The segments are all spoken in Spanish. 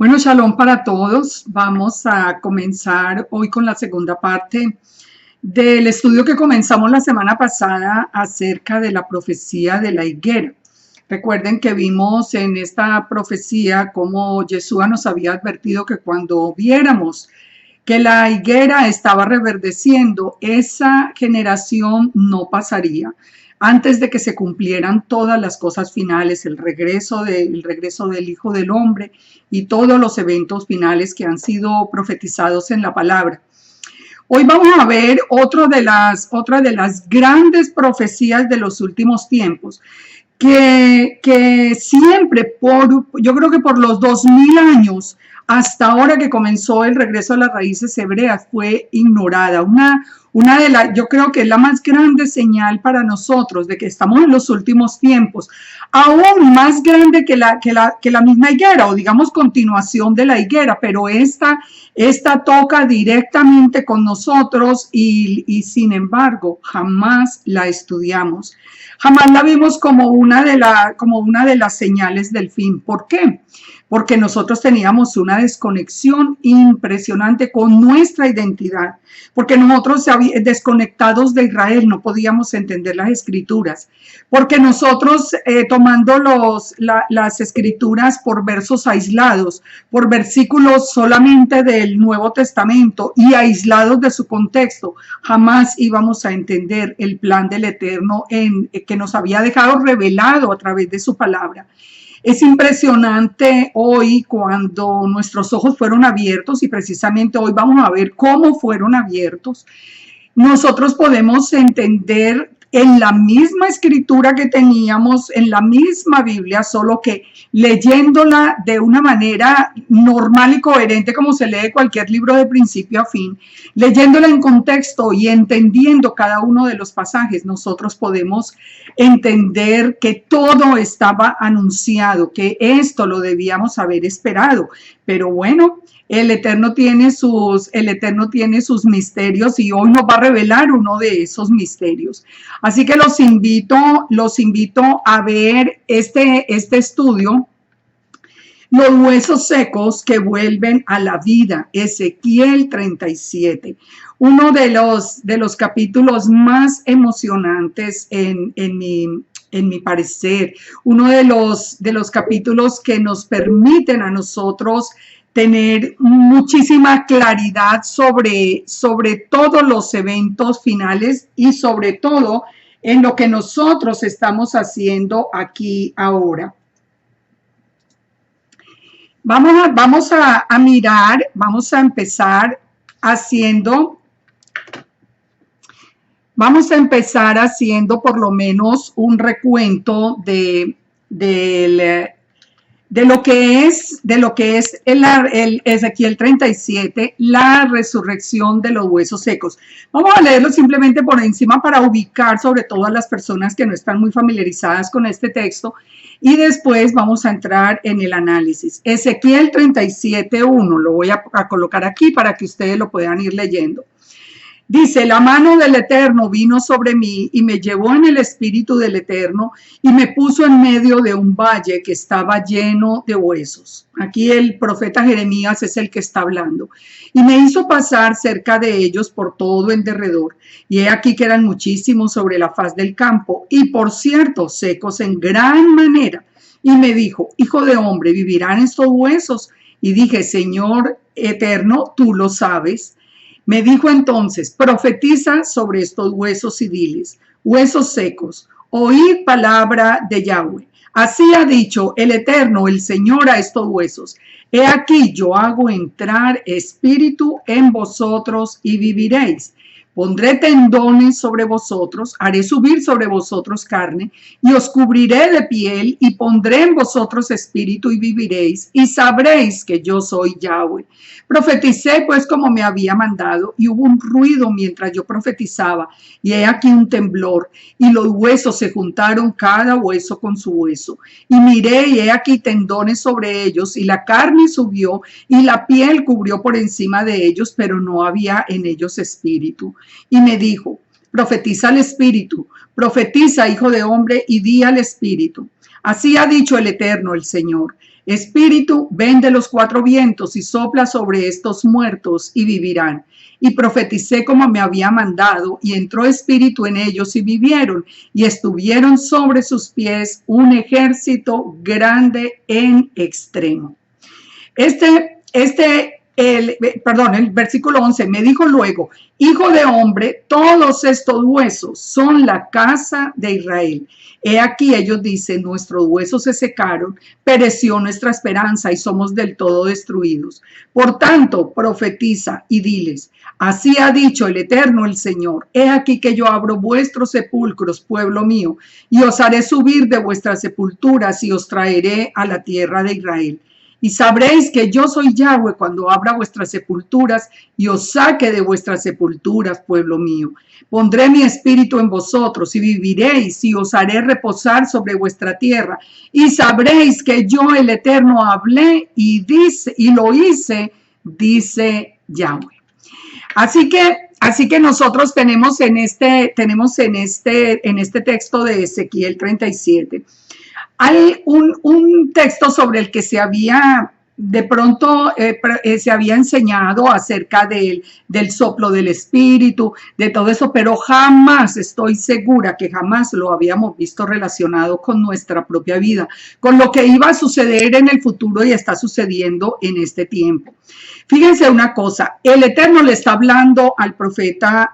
Bueno, shalom para todos. Vamos a comenzar hoy con la segunda parte del estudio que comenzamos la semana pasada acerca de la profecía de la higuera. Recuerden que vimos en esta profecía cómo Yeshua nos había advertido que cuando viéramos que la higuera estaba reverdeciendo, esa generación no pasaría antes de que se cumplieran todas las cosas finales, el regreso del Hijo del Hombre y todos los eventos finales que han sido profetizados en la palabra. Hoy vamos a ver otra de las grandes profecías de los últimos tiempos, que siempre, yo creo que por los 2000 años, hasta ahora que comenzó el regreso a las raíces hebreas, fue ignorada. Yo creo que es la más grande señal para nosotros de que estamos en los últimos tiempos, aún más grande que la misma higuera, o digamos continuación de la higuera, pero esta toca directamente con nosotros y sin embargo jamás la estudiamos. Jamás la vimos como una de las señales del fin. ¿Por qué? Porque nosotros teníamos una desconexión impresionante con nuestra identidad, porque nosotros desconectados de Israel no podíamos entender las escrituras, porque nosotros tomando las escrituras por versos aislados, por versículos solamente del Nuevo Testamento y aislados de su contexto, jamás íbamos a entender el plan del Eterno que nos había dejado revelado a través de su palabra. Es impresionante hoy cuando nuestros ojos fueron abiertos, y precisamente hoy vamos a ver cómo fueron abiertos. Nosotros podemos entender en la misma escritura que teníamos, en la misma Biblia, solo que leyéndola de una manera normal y coherente como se lee cualquier libro de principio a fin, leyéndola en contexto y entendiendo cada uno de los pasajes, nosotros podemos entender que todo estaba anunciado, que esto lo debíamos haber esperado. Pero bueno, el Eterno tiene sus misterios y hoy nos va a revelar uno de esos misterios. Así que los invito a ver este estudio, los huesos secos que vuelven a la vida, Ezequiel 37. Uno de los capítulos más emocionantes en mi parecer, uno de los capítulos que nos permiten a nosotros tener muchísima claridad sobre todos los eventos finales y sobre todo en lo que nosotros estamos haciendo aquí ahora. Vamos a mirar, vamos a empezar haciendo por lo menos un recuento de lo que es el Ezequiel 37, la resurrección de los huesos secos. Vamos a leerlo simplemente por encima para ubicar sobre todo a las personas que no están muy familiarizadas con este texto y después vamos a entrar en el análisis. Ezequiel 37:1, lo voy a colocar aquí para que ustedes lo puedan ir leyendo. Dice, la mano del Eterno vino sobre mí y me llevó en el espíritu del Eterno y me puso en medio de un valle que estaba lleno de huesos. Aquí el profeta Jeremías es el que está hablando. Y me hizo pasar cerca de ellos por todo en derredor. Y he aquí que eran muchísimos sobre la faz del campo y por cierto secos en gran manera. Y me dijo, hijo de hombre, ¿vivirán estos huesos? Y dije, Señor Eterno, tú lo sabes. Me dijo entonces, profetiza sobre estos huesos y diles, huesos secos, oíd palabra de Yahweh. Así ha dicho el Eterno, el Señor, a estos huesos. He aquí yo hago entrar espíritu en vosotros y viviréis. Pondré tendones sobre vosotros, haré subir sobre vosotros carne, y os cubriré de piel, y pondré en vosotros espíritu y viviréis, y sabréis que yo soy Yahweh. Profeticé pues como me había mandado, y hubo un ruido mientras yo profetizaba, y he aquí un temblor, y los huesos se juntaron cada hueso con su hueso. Y miré, y he aquí tendones sobre ellos, y la carne subió, y la piel cubrió por encima de ellos, pero no había en ellos espíritu. Y me dijo, profetiza al espíritu, profetiza, hijo de hombre, y di al espíritu. Así ha dicho el Eterno, el Señor. Espíritu, ven de los cuatro vientos y sopla sobre estos muertos y vivirán. Y profeticé como me había mandado, y entró espíritu en ellos y vivieron, y estuvieron sobre sus pies un ejército grande en extremo. El versículo 11, me dijo luego, hijo de hombre, todos estos huesos son la casa de Israel. He aquí ellos dicen, nuestros huesos se secaron, pereció nuestra esperanza y somos del todo destruidos. Por tanto, profetiza y diles, así ha dicho el Eterno, el Señor, he aquí que yo abro vuestros sepulcros, pueblo mío, y os haré subir de vuestras sepulturas y os traeré a la tierra de Israel. Y sabréis que yo soy Yahweh cuando abra vuestras sepulturas y os saque de vuestras sepulturas, pueblo mío. Pondré mi espíritu en vosotros y viviréis y os haré reposar sobre vuestra tierra. Y sabréis que yo, el Eterno, hablé y lo hice, dice Yahweh. Así que nosotros tenemos en este texto de Ezequiel 37. Hay un texto sobre el que se había enseñado acerca del soplo del espíritu, de todo eso, pero jamás, estoy segura que jamás lo habíamos visto relacionado con nuestra propia vida, con lo que iba a suceder en el futuro y está sucediendo en este tiempo. Fíjense una cosa, el Eterno le está hablando al profeta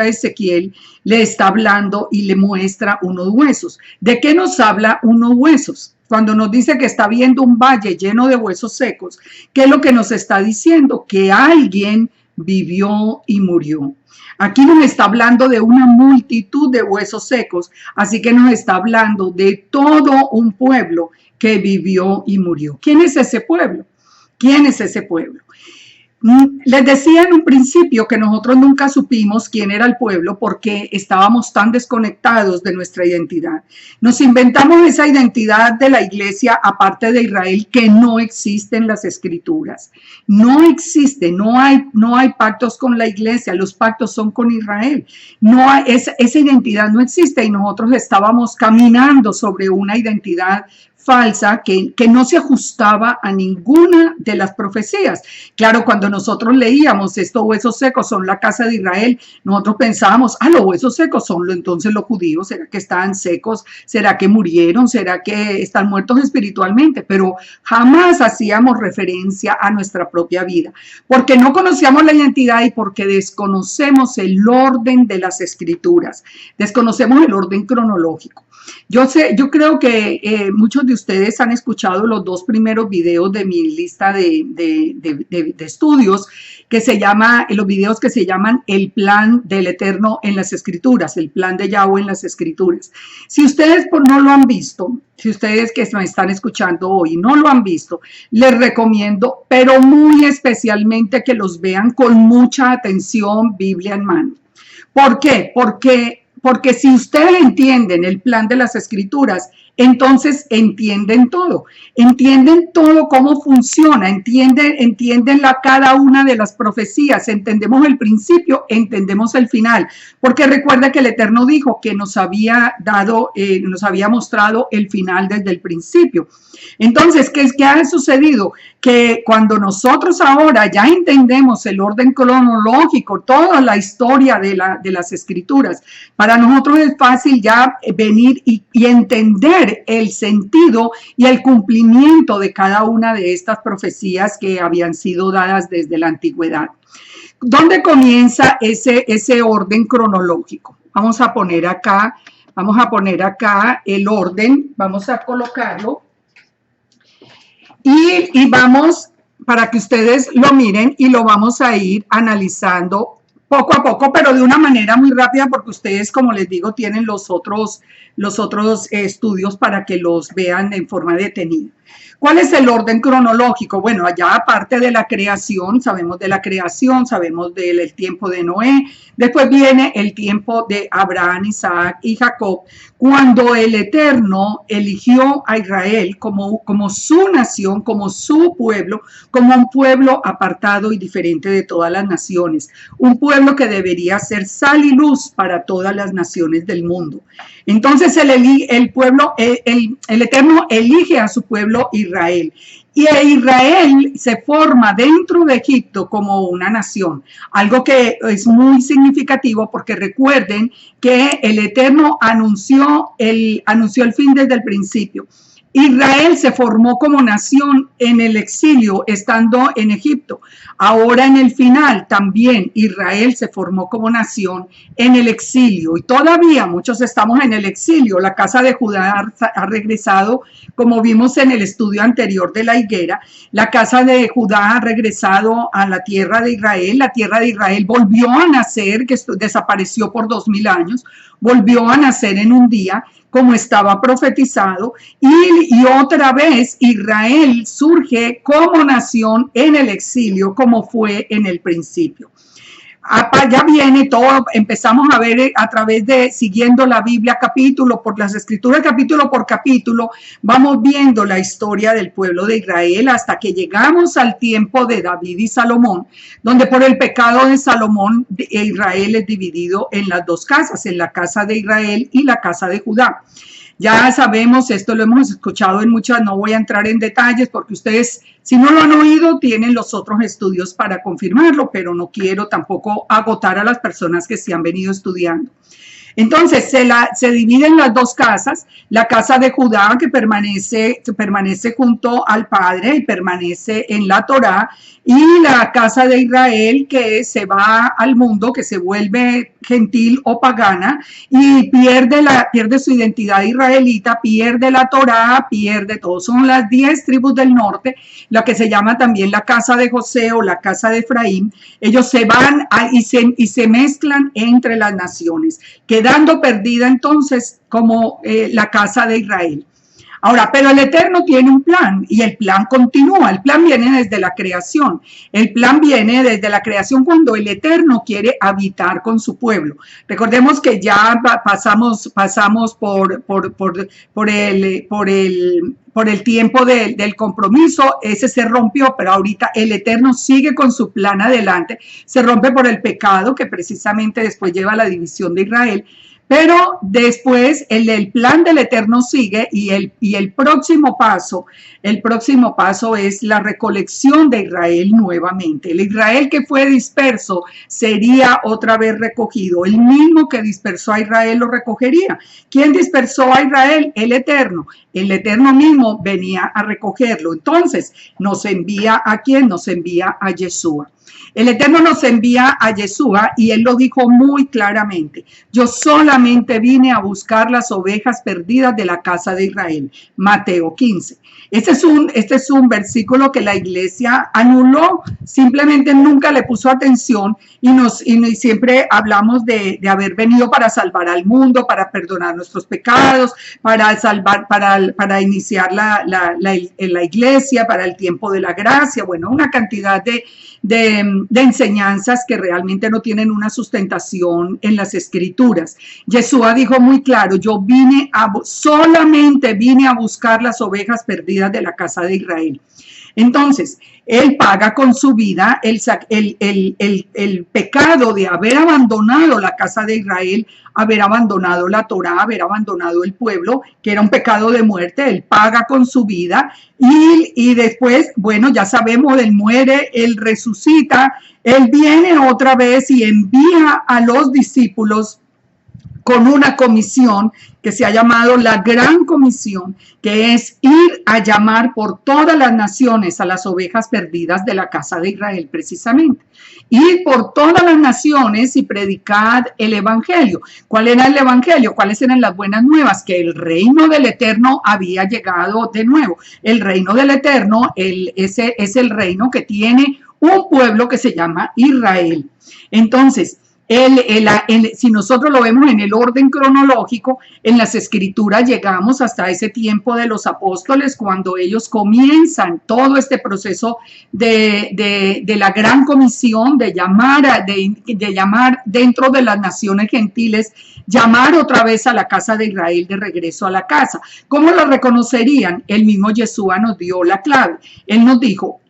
Ezequiel, le está hablando y le muestra unos huesos. ¿De qué nos habla unos huesos? Cuando nos dice que está viendo un valle lleno de huesos secos, ¿qué es lo que nos está diciendo? Que alguien vivió y murió. Aquí nos está hablando de una multitud de huesos secos, así que nos está hablando de todo un pueblo que vivió y murió. ¿Quién es ese pueblo? ¿Quién es ese pueblo? Les decía en un principio que nosotros nunca supimos quién era el pueblo porque estábamos tan desconectados de nuestra identidad. Nos inventamos esa identidad de la iglesia aparte de Israel que no existe en las escrituras. No existe, no hay pactos con la iglesia, los pactos son con Israel. Esa identidad no existe y nosotros estábamos caminando sobre una identidad falsa que no se ajustaba a ninguna de las profecías. Claro, cuando nosotros leíamos estos huesos secos son la casa de Israel, nosotros pensábamos, los huesos secos son entonces los judíos, ¿será que estaban secos? ¿Será que murieron? ¿Será que están muertos espiritualmente? Pero jamás hacíamos referencia a nuestra propia vida, porque no conocíamos la identidad y porque desconocemos el orden de las escrituras, desconocemos el orden cronológico. Yo creo que muchos de ustedes han escuchado los dos primeros videos de mi lista de estudios los videos que se llaman El plan del Eterno en las Escrituras, el plan de Yahweh en las Escrituras. Si ustedes no lo han visto, si ustedes que me están escuchando hoy no lo han visto, les recomiendo, pero muy especialmente que los vean con mucha atención, Biblia en mano. ¿Por qué? Porque si ustedes entienden el plan de las escrituras, entonces entienden todo cómo funciona, entienden cada una de las profecías, entendemos el principio, entendemos el final, porque recuerda que el Eterno dijo que nos había mostrado el final desde el principio. Entonces, ¿qué ha sucedido? Que cuando nosotros ahora ya entendemos el orden cronológico, toda la historia de las escrituras, para nosotros es fácil ya venir y entender el sentido y el cumplimiento de cada una de estas profecías que habían sido dadas desde la antigüedad. ¿Dónde comienza ese orden cronológico? Vamos a poner acá el orden, vamos a colocarlo y vamos, para que ustedes lo miren y lo vamos a ir analizando poco a poco, pero de una manera muy rápida porque ustedes, como les digo, tienen los otros estudios para que los vean en forma detenida. ¿Cuál es el orden cronológico? Bueno, allá aparte de la creación, sabemos del tiempo de Noé, después viene el tiempo de Abraham, Isaac y Jacob, cuando el Eterno eligió a Israel como su nación, como su pueblo, como un pueblo apartado y diferente de todas las naciones, un pueblo que debería ser sal y luz para todas las naciones del mundo. Entonces el Eterno elige a su pueblo pueblo Israel. Y Israel se forma dentro de Egipto como una nación, algo que es muy significativo porque recuerden que el Eterno anunció el fin desde el principio. Israel se formó como nación en el exilio, estando en Egipto. Ahora en el final también Israel se formó como nación en el exilio. Y todavía muchos estamos en el exilio. La casa de Judá ha regresado, como vimos en el estudio anterior de la higuera. La casa de Judá ha regresado a la tierra de Israel. La tierra de Israel volvió a nacer, que desapareció por 2000 años. Volvió a nacer en un día, como estaba profetizado, y otra vez Israel surge como nación en el exilio, como fue en el principio. Ya viene todo, empezamos a ver a través de, siguiendo la Biblia capítulo por las escrituras, capítulo por capítulo, vamos viendo la historia del pueblo de Israel hasta que llegamos al tiempo de David y Salomón, donde por el pecado de Salomón, Israel es dividido en las dos casas, en la casa de Israel y la casa de Judá. Ya sabemos, esto lo hemos escuchado en muchas, no voy a entrar en detalles porque ustedes, si no lo han oído, tienen los otros estudios para confirmarlo, pero no quiero tampoco agotar a las personas que se han venido estudiando. Entonces se dividen las dos casas, la casa de Judá que permanece junto al Padre y permanece en la Torá, y la casa de Israel que se va al mundo, que se vuelve gentil o pagana y pierde su identidad israelita, pierde la Torá, pierde todo. Son las 10 tribus del norte, la que se llama también la casa de José o la casa de Efraín. Ellos se van y se mezclan entre las naciones, quedando perdida entonces como la casa de Israel. Ahora, pero el Eterno tiene un plan y el plan continúa. El plan viene desde la creación. El plan viene desde la creación cuando el Eterno quiere habitar con su pueblo. Recordemos que ya pasamos por el tiempo del compromiso. Ese se rompió, pero ahorita el Eterno sigue con su plan adelante. Se rompe por el pecado que precisamente después lleva a la división de Israel. Pero después el plan del Eterno sigue y el próximo paso es la recolección de Israel nuevamente. El Israel que fue disperso sería otra vez recogido. El mismo que dispersó a Israel lo recogería. ¿Quién dispersó a Israel? El Eterno. El Eterno mismo venía a recogerlo. Entonces, ¿nos envía a quién? Nos envía a Yeshua. El Eterno nos envía a Yeshua y él lo dijo muy claramente. Yo solamente vine a buscar las ovejas perdidas de la casa de Israel. Mateo 15. Este es un versículo que la iglesia anuló, simplemente nunca le puso atención y siempre hablamos de haber venido para salvar al mundo, para perdonar nuestros pecados, para iniciar la iglesia, para el tiempo de la gracia, bueno, una cantidad de enseñanzas que realmente no tienen una sustentación en las escrituras. Yeshua dijo muy claro, yo solamente vine a buscar las ovejas perdidas de la casa de Israel. Entonces, él paga con su vida el pecado de haber abandonado la casa de Israel, haber abandonado la Torá, haber abandonado el pueblo, que era un pecado de muerte. Él paga con su vida y después, bueno, ya sabemos, él muere, él resucita, él viene otra vez y envía a los discípulos con una comisión que se ha llamado la Gran Comisión, que es ir a llamar por todas las naciones a las ovejas perdidas de la casa de Israel, precisamente. Ir por todas las naciones y predicar el Evangelio. ¿Cuál era el Evangelio? ¿Cuáles eran las buenas nuevas? Que el reino del Eterno había llegado de nuevo. El reino del Eterno, ese es el reino que tiene un pueblo que se llama Israel. Entonces, si nosotros lo vemos en el orden cronológico, en las escrituras llegamos hasta ese tiempo de los apóstoles, cuando ellos comienzan todo este proceso de la gran comisión, de llamar dentro de las naciones gentiles, llamar otra vez a la casa de Israel de regreso a la casa. ¿Cómo lo reconocerían? El mismo Yeshua nos dio la clave. Él nos dijo,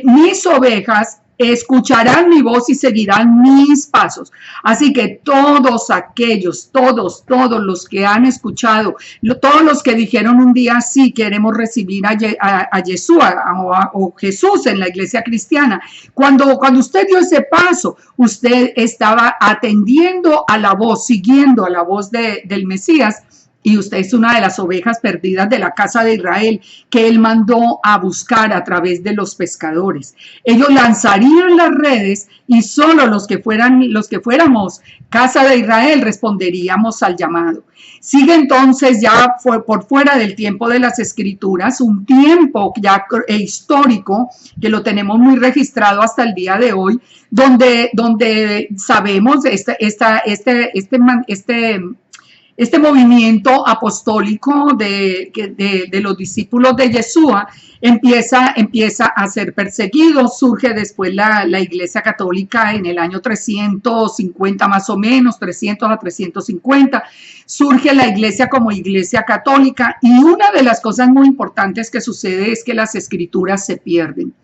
mis ovejas escucharán mi voz y seguirán mis pasos. Así que todos aquellos, todos los que han escuchado, todos los que dijeron un día sí queremos recibir a Yeshua o Jesús en la iglesia cristiana, cuando usted dio ese paso, usted estaba atendiendo a la voz, siguiendo a la voz del Mesías, y usted es una de las ovejas perdidas de la casa de Israel que él mandó a buscar a través de los pescadores. Ellos lanzarían las redes y solo los que fuéramos casa de Israel responderíamos al llamado. Sigue entonces ya por fuera del tiempo de las escrituras, un tiempo ya histórico que lo tenemos muy registrado hasta el día de hoy, donde sabemos este movimiento apostólico de los discípulos de Yeshua empieza a ser perseguido. Surge después la Iglesia Católica en el año 350 más o menos, 300 a 350. Surge la Iglesia como Iglesia Católica, y una de las cosas muy importantes que sucede es que las escrituras se pierden.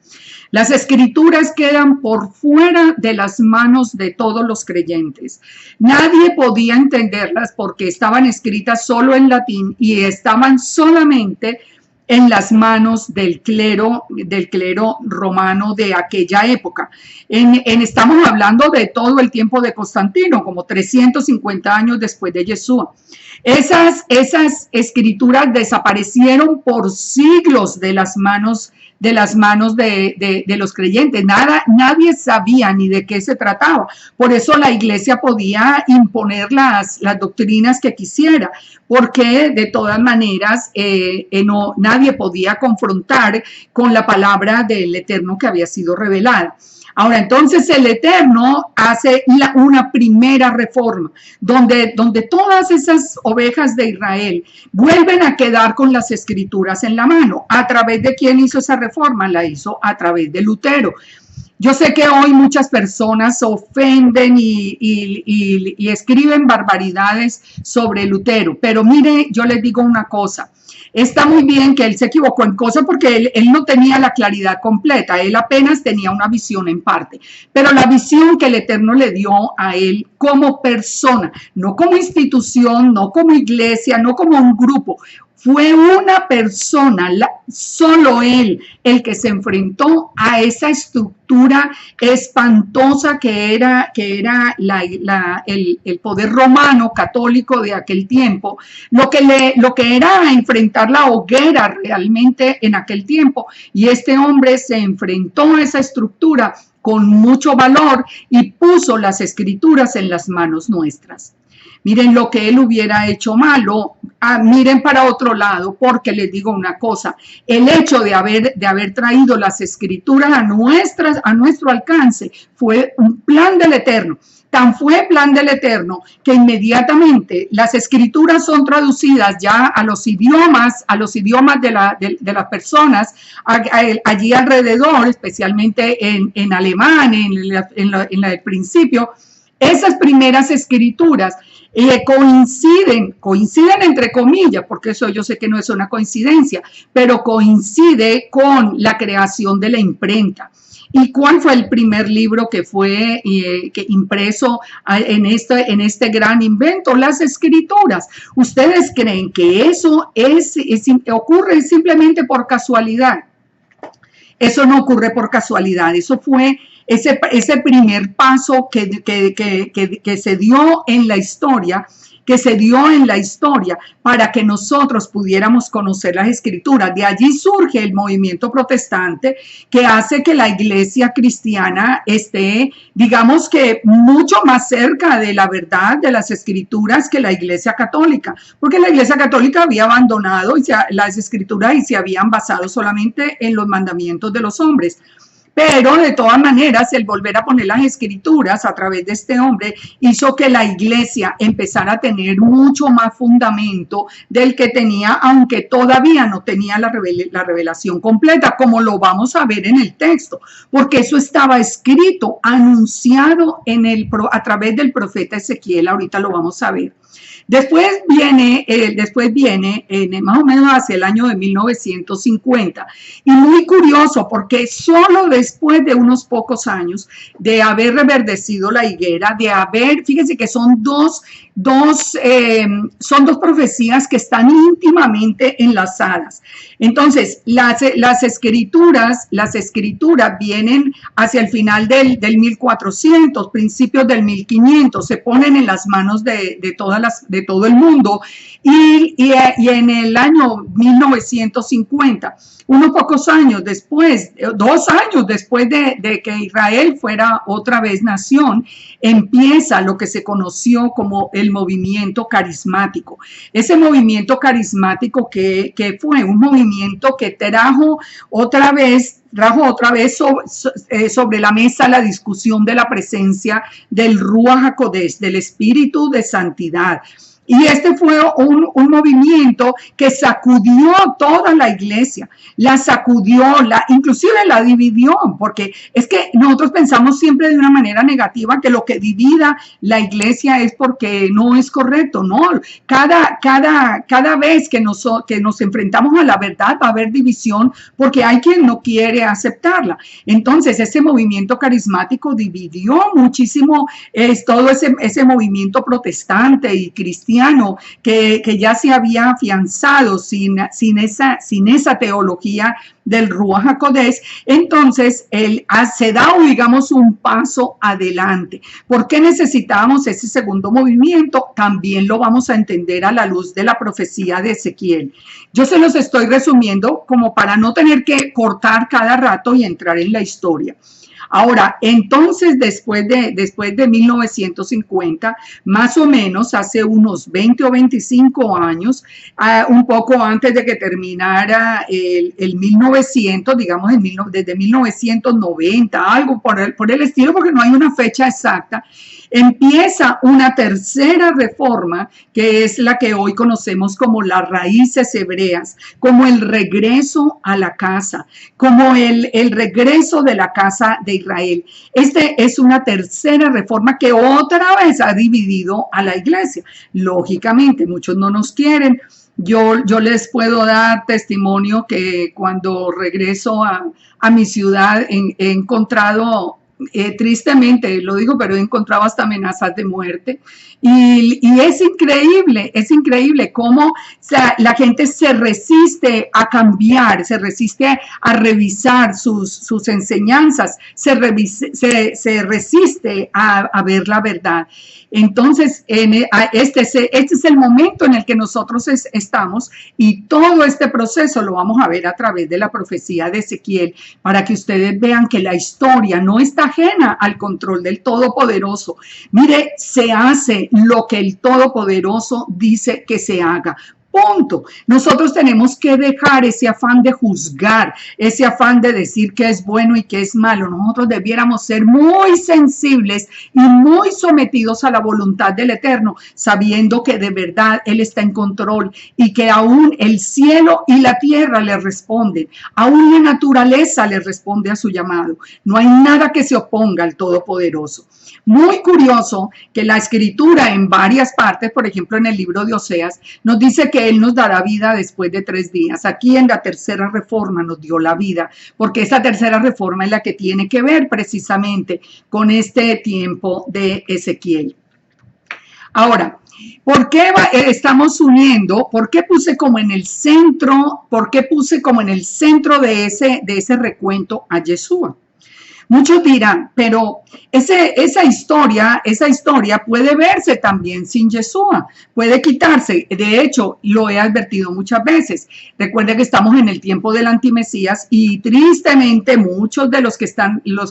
Las escrituras quedan por fuera de las manos de todos los creyentes. Nadie podía entenderlas porque estaban escritas solo en latín y estaban solamente en las manos del clero romano de aquella época. Estamos hablando de todo el tiempo de Constantino, como 350 años después de Yeshua. Esas escrituras desaparecieron por siglos de las manos de los creyentes. Nadie sabía ni de qué se trataba. Por eso la iglesia podía imponer las doctrinas que quisiera, porque de todas maneras nadie podía confrontar con la palabra del Eterno que había sido revelada. Ahora, entonces el Eterno hace una primera reforma, donde todas esas ovejas de Israel vuelven a quedar con las escrituras en la mano. ¿A través de quién hizo esa reforma? La hizo a través de Lutero. Yo sé que hoy muchas personas ofenden y escriben barbaridades sobre Lutero, pero mire, yo les digo una cosa. Está muy bien que él se equivocó en cosas porque él no tenía la claridad completa, él apenas tenía una visión en parte, pero la visión que el Eterno le dio a él como persona, no como institución, no como iglesia, no como un grupo, fue una persona, solo él, el que se enfrentó a esa estructura espantosa que era el poder romano católico de aquel tiempo, lo que era enfrentar la hoguera realmente en aquel tiempo. Y este hombre se enfrentó a esa estructura con mucho valor y puso las escrituras en las manos nuestras. Miren lo que él hubiera hecho malo, miren para otro lado, porque les digo una cosa, el hecho de haber traído las escrituras a nuestro alcance fue un plan del Eterno. Tan fue plan del Eterno que inmediatamente las escrituras son traducidas ya a los idiomas de las personas allí alrededor, especialmente en alemán, en la del principio. Esas primeras escrituras coinciden entre comillas, porque eso yo sé que no es una coincidencia, pero coincide con la creación de la imprenta. ¿Y cuál fue el primer libro que fue impreso en este gran invento? Las escrituras. ¿Ustedes creen que eso ocurre simplemente por casualidad? Eso no ocurre por casualidad. Eso fue ese primer paso que se dio en la historia, para que nosotros pudiéramos conocer las escrituras. De allí surge el movimiento protestante que hace que la iglesia cristiana esté, digamos que mucho más cerca de la verdad de las escrituras que la iglesia católica, porque la iglesia católica había abandonado las escrituras y se habían basado solamente en los mandamientos de los hombres. Pero de todas maneras, el volver a poner las escrituras a través de este hombre hizo que la iglesia empezara a tener mucho más fundamento del que tenía, aunque todavía no tenía la revelación completa, como lo vamos a ver en el texto, porque eso estaba escrito, anunciado a través del profeta Ezequiel. Ahorita lo vamos a ver. Después viene más o menos hacia el año de 1950. Y muy curioso porque solo después de unos pocos años de haber reverdecido la higuera, fíjense que son dos profecías que están íntimamente enlazadas. Entonces, las escrituras vienen hacia el final del 1400, principios del 1500, se ponen en las manos de todo el mundo y en el año 1950, unos pocos años después, 2 años después de que Israel fuera otra vez nación, empieza lo que se conoció como el movimiento carismático. Ese movimiento carismático que fue un movimiento que trajo otra vez sobre la mesa la discusión de la presencia del Ruach HaKodesh, del Espíritu de Santidad. Y este fue un movimiento que sacudió toda la iglesia, la sacudió, inclusive la dividió, porque es que nosotros pensamos siempre de una manera negativa que lo que divida la iglesia es porque no es correcto, no. Cada vez que nos enfrentamos a la verdad va a haber división porque hay quien no quiere aceptarla. Entonces ese movimiento carismático dividió muchísimo todo ese movimiento protestante y cristiano que ya se había afianzado sin esa teología del Ruach HaKodesh. Entonces se da, digamos, un paso adelante. ¿Por qué necesitábamos ese segundo movimiento? También lo vamos a entender a la luz de la profecía de Ezequiel. Yo se los estoy resumiendo como para no tener que cortar cada rato y entrar en la historia. Ahora, entonces, después de 1950, más o menos hace unos 20 o 25 años, un poco antes de que terminara el 1900, digamos desde 1990, algo por el estilo, porque no hay una fecha exacta, empieza una tercera reforma, que es la que hoy conocemos como las raíces hebreas, como el regreso a la casa, como el regreso de la casa de Israel. Este es una tercera reforma que otra vez ha dividido a la iglesia. Lógicamente, muchos no nos quieren. Yo les puedo dar testimonio que cuando regreso a mi ciudad he encontrado, tristemente lo digo, pero he encontrado hasta amenazas de muerte y es increíble cómo la gente se resiste a cambiar, se resiste a revisar sus enseñanzas, se resiste a ver la verdad. Entonces, este es el momento en el que nosotros estamos y todo este proceso lo vamos a ver a través de la profecía de Ezequiel para que ustedes vean que la historia no está ajena al control del Todopoderoso. Mire, se hace lo que el Todopoderoso dice que se haga. Punto. Nosotros tenemos que dejar ese afán de juzgar, ese afán de decir qué es bueno y qué es malo. Nosotros debiéramos ser muy sensibles y muy sometidos a la voluntad del Eterno, sabiendo que de verdad Él está en control y que aún el cielo y la tierra le responden, aún la naturaleza le responde a su llamado. No hay nada que se oponga al Todopoderoso. Muy curioso que la escritura en varias partes, por ejemplo en el libro de Oseas, nos dice que Él nos dará vida después de 3 días. Aquí en la tercera reforma nos dio la vida, porque esa tercera reforma es la que tiene que ver precisamente con este tiempo de Ezequiel. Ahora, ¿por qué estamos uniendo? ¿Por qué puse como en el centro? ¿Por qué puse como en el centro de ese recuento a Yeshua? Muchos dirán, pero esa historia puede verse también sin Yeshua, puede quitarse. De hecho, lo he advertido muchas veces. Recuerden que estamos en el tiempo del antimesías y tristemente muchos de los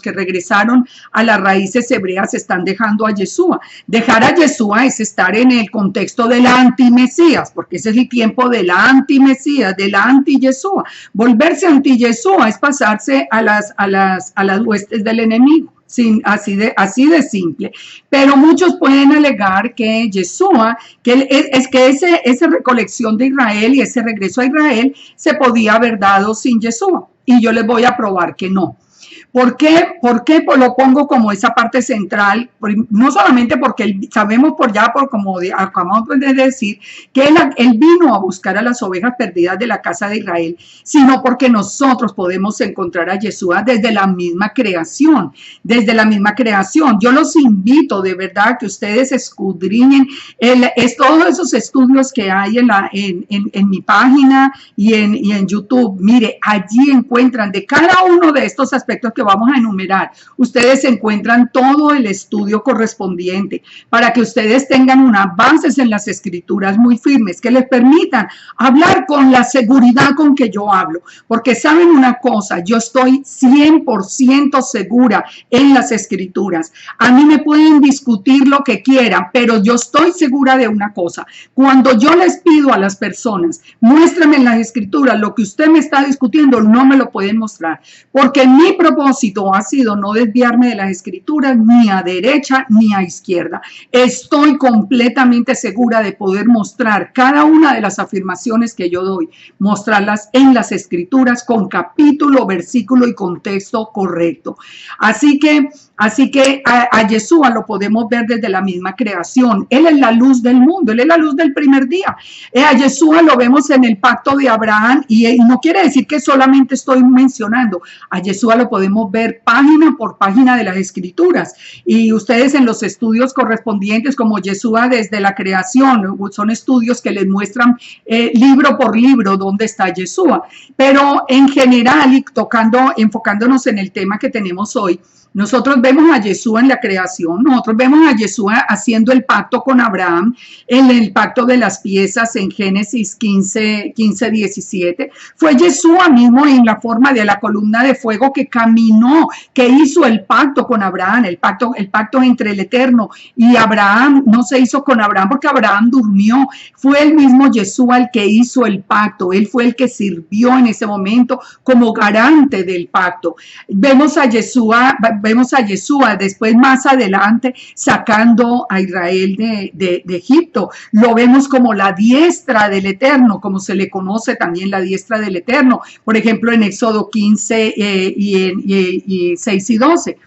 que regresaron a las raíces hebreas están dejando a Yeshua. Dejar a Yeshua es estar en el contexto del antimesías, porque ese es el tiempo del antimesías, del anti-Yeshua. Volverse anti-Yeshua es pasarse a las huestes del enemigo, así de simple. Pero muchos pueden alegar que Yeshua, esa recolección de Israel y ese regreso a Israel se podía haber dado sin Yeshua, y yo les voy a probar que no. ¿Por qué? ¿Por qué lo pongo como esa parte central? No solamente porque sabemos por como acabamos de decir, que él vino a buscar a las ovejas perdidas de la casa de Israel, sino porque nosotros podemos encontrar a Yeshua desde la misma creación, desde la misma creación. Yo los invito de verdad que ustedes escudriñen todos esos estudios que hay en mi página y en YouTube. Mire, allí encuentran de cada uno de estos aspectos que vamos a enumerar, ustedes encuentran todo el estudio correspondiente para que ustedes tengan unas bases en las escrituras muy firmes que les permitan hablar con la seguridad con que yo hablo, porque saben una cosa, yo estoy 100% segura en las escrituras. A mí me pueden discutir lo que quieran, pero yo estoy segura de una cosa: cuando yo les pido a las personas, muéstrame en las escrituras lo que usted me está discutiendo, no me lo pueden mostrar, porque mi propósito ha sido no desviarme de las escrituras ni a derecha ni a izquierda. Estoy completamente segura de poder mostrar cada una de las afirmaciones que yo doy, mostrarlas en las escrituras con capítulo, versículo y contexto correcto. Así que a Yeshua lo podemos ver desde la misma creación. Él es la luz del mundo, él es la luz del primer día. A Yeshua lo vemos en el pacto de Abraham y no quiere decir que solamente estoy mencionando. A Yeshua lo podemos ver página por página de las escrituras, y ustedes en los estudios correspondientes como Yeshua desde la creación, son estudios que les muestran libro por libro dónde está Yeshua. Pero en general, y enfocándonos en el tema que tenemos hoy, nosotros vemos a Yeshua en la creación, nosotros vemos a Yeshua haciendo el pacto con Abraham, en el pacto de las piezas en Génesis 15, 17. Fue Yeshua mismo en la forma de la columna de fuego que caminó, que hizo el pacto con Abraham, el pacto entre el Eterno y Abraham. No se hizo con Abraham porque Abraham durmió, fue el mismo Yeshua el que hizo el pacto, él fue el que sirvió en ese momento como garante del pacto. Vemos a Yeshua después más adelante sacando a Israel de Egipto. Lo vemos como la diestra del Eterno, como se le conoce también la diestra del Eterno, por ejemplo en Éxodo 15 y 6 y 12.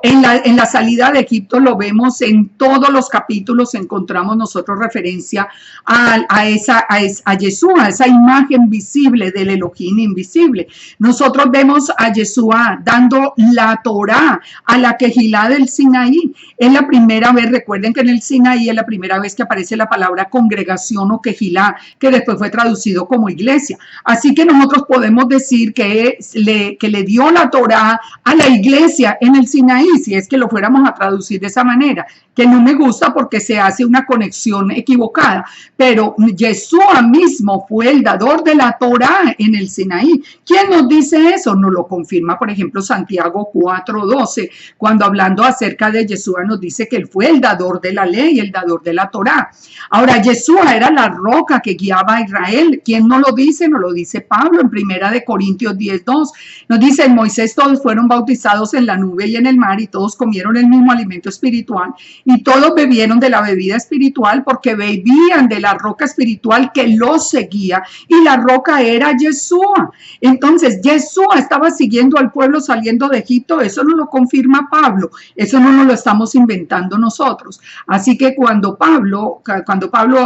En la salida de Egipto lo vemos en todos los capítulos, encontramos nosotros referencia a Yeshua, esa imagen visible del Elohim invisible. Nosotros vemos a Yeshua dando la Torá a la Quejilá del Sinaí. Es la primera vez, recuerden que en el Sinaí es la primera vez que aparece la palabra congregación o Quejilá, que después fue traducido como iglesia. Así que nosotros podemos decir que le dio la Torá a la iglesia en el Sinaí, si es que lo fuéramos a traducir de esa manera, que no me gusta porque se hace una conexión equivocada, pero Yeshua mismo fue el dador de la Torá en el Sinaí. ¿Quién nos dice eso? Nos lo confirma, por ejemplo, Santiago 4:12, cuando hablando acerca de Yeshua nos dice que él fue el dador de la ley, el dador de la Torá. Ahora, Yeshua era la roca que guiaba a Israel. ¿Quién no lo dice? Nos lo dice Pablo en 1 Corintios 10:2. Nos dice: en Moisés todos fueron bautizados en la nube y en el mar, y todos comieron el mismo alimento espiritual, y todos bebieron de la bebida espiritual, porque bebían de la roca espiritual que los seguía, y la roca era Yeshua. Entonces, Yeshua estaba siguiendo al pueblo saliendo de Egipto. Eso no lo confirma Pablo, eso no nos lo estamos inventando nosotros. Así que cuando Pablo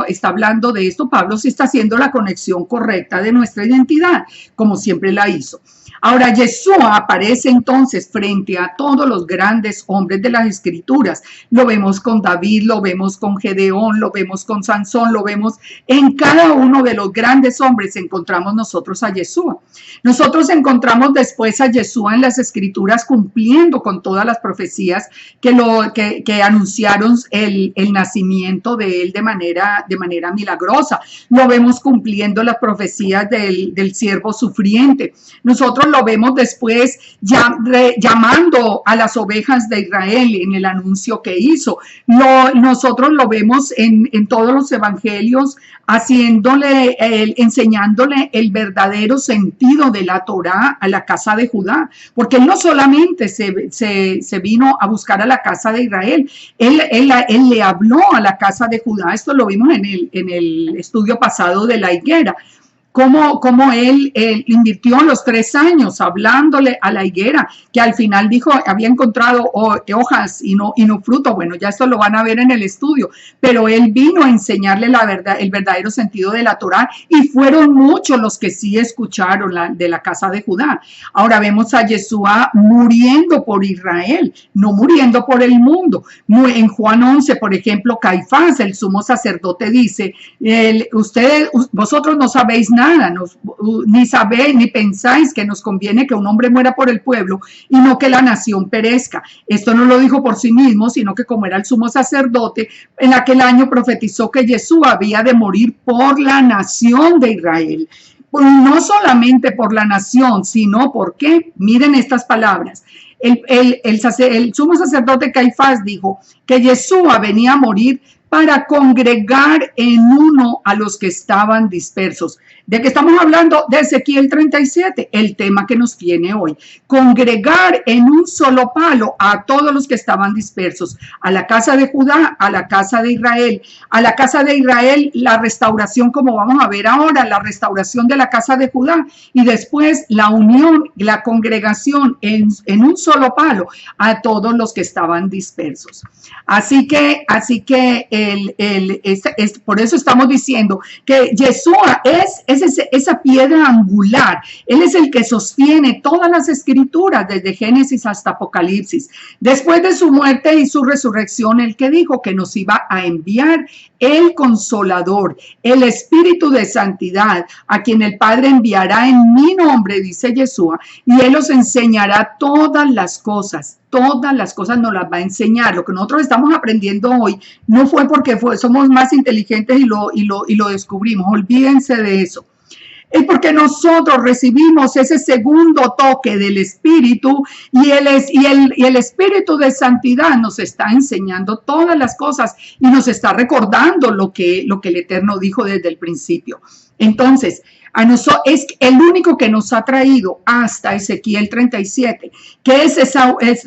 está hablando de esto, Pablo sí está haciendo la conexión correcta de nuestra identidad, como siempre la hizo. Ahora, Yeshua aparece entonces frente a todos los grandes hombres de las escrituras. Lo vemos con David, lo vemos con Gedeón, lo vemos con Sansón, lo vemos en cada uno de los grandes hombres. Encontramos nosotros a Yeshua. Nosotros encontramos después a Yeshua en las escrituras cumpliendo con todas las profecías que anunciaron el nacimiento de él de manera milagrosa. Lo vemos cumpliendo las profecías del siervo sufriente. Nosotros lo vemos después llamando a las ovejas de Israel en el anuncio que hizo. Nosotros lo vemos en todos los evangelios enseñándole el verdadero sentido de la Torá a la casa de Judá, porque él no solamente se vino a buscar a la casa de Israel, él le habló a la casa de Judá. Esto lo vimos en el estudio pasado de la higuera. cómo él invirtió los 3 años hablándole a la higuera, que al final dijo, había encontrado hojas y no fruto. Bueno, ya esto lo van a ver en el estudio, pero él vino a enseñarle la verdad, el verdadero sentido de la Torá, y fueron muchos los que sí escucharon de la casa de Judá. Ahora vemos a Yeshua muriendo por Israel, no muriendo por el mundo. En Juan 11, por ejemplo, Caifás, el sumo sacerdote, dice, vosotros no sabéis nada, ni sabéis ni pensáis que nos conviene que un hombre muera por el pueblo y no que la nación perezca. Esto no lo dijo por sí mismo, sino que como era el sumo sacerdote, en aquel año profetizó que Yeshua había de morir por la nación de Israel. No solamente por la nación, sino porque, miren estas palabras, el sumo sacerdote Caifás dijo que Yeshua venía a morir para congregar en uno a los que estaban dispersos. ¿De qué estamos hablando? De Ezequiel 37, el tema que nos tiene hoy. Congregar en un solo palo a todos los que estaban dispersos, a la casa de Judá, a la casa de Israel. A la casa de Israel, la restauración, como vamos a ver ahora, la restauración de la casa de Judá, y después la unión, la congregación en un solo palo a todos los que estaban dispersos. Así que por eso estamos diciendo que Yeshua es esa piedra angular. Él es el que sostiene todas las escrituras desde Génesis hasta Apocalipsis. Después de su muerte y su resurrección, el que dijo que nos iba a enviar el Consolador, el Espíritu de Santidad, a quien el Padre enviará en mi nombre, dice Yeshua, y Él os enseñará todas las cosas nos las va a enseñar. Lo que nosotros estamos aprendiendo hoy no fue porque somos más inteligentes y lo descubrimos. Olvídense de eso. Es porque nosotros recibimos ese segundo toque del Espíritu y el Espíritu de Santidad nos está enseñando todas las cosas y nos está recordando lo que el Eterno dijo desde el principio. Entonces, es el único que nos ha traído hasta Ezequiel 37, que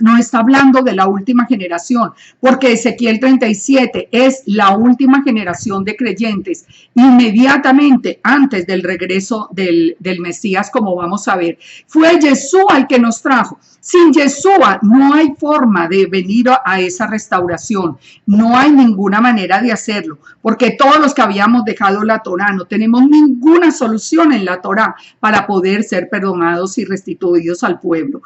no está hablando de la última generación, porque Ezequiel 37 es la última generación de creyentes inmediatamente antes del regreso del Mesías, como vamos a ver. Fue Yeshua el que nos trajo. Sin Yeshua no hay forma de venir a esa restauración, no hay ninguna manera de hacerlo, porque todos los que habíamos dejado la Torá no tenemos ninguna solución en la Torá para poder ser perdonados y restituidos al pueblo.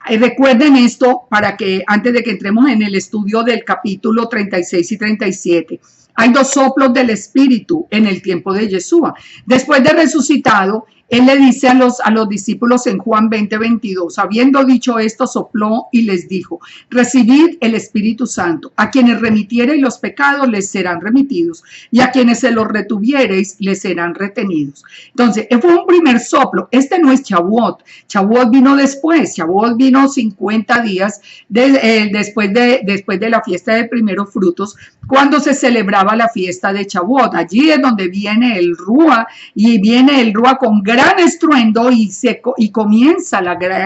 Recuerden esto para que antes de que entremos en el estudio del capítulo 36 y 37. Hay 2 soplos del Espíritu en el tiempo de Yeshua. Después de resucitado, Él le dice a los discípulos en Juan 20:22, habiendo dicho esto, sopló y les dijo, recibid el Espíritu Santo. A quienes remitiereis los pecados les serán remitidos, y a quienes se los retuviereis les serán retenidos. Entonces, fue un primer soplo. Este no es Shavuot. Shavuot vino después. Shavuot vino 50 días después de la fiesta de primeros frutos, cuando se celebraba la fiesta de Shavuot. Allí es donde viene el Rúa, y viene el Rúa con gran estruendo y comienza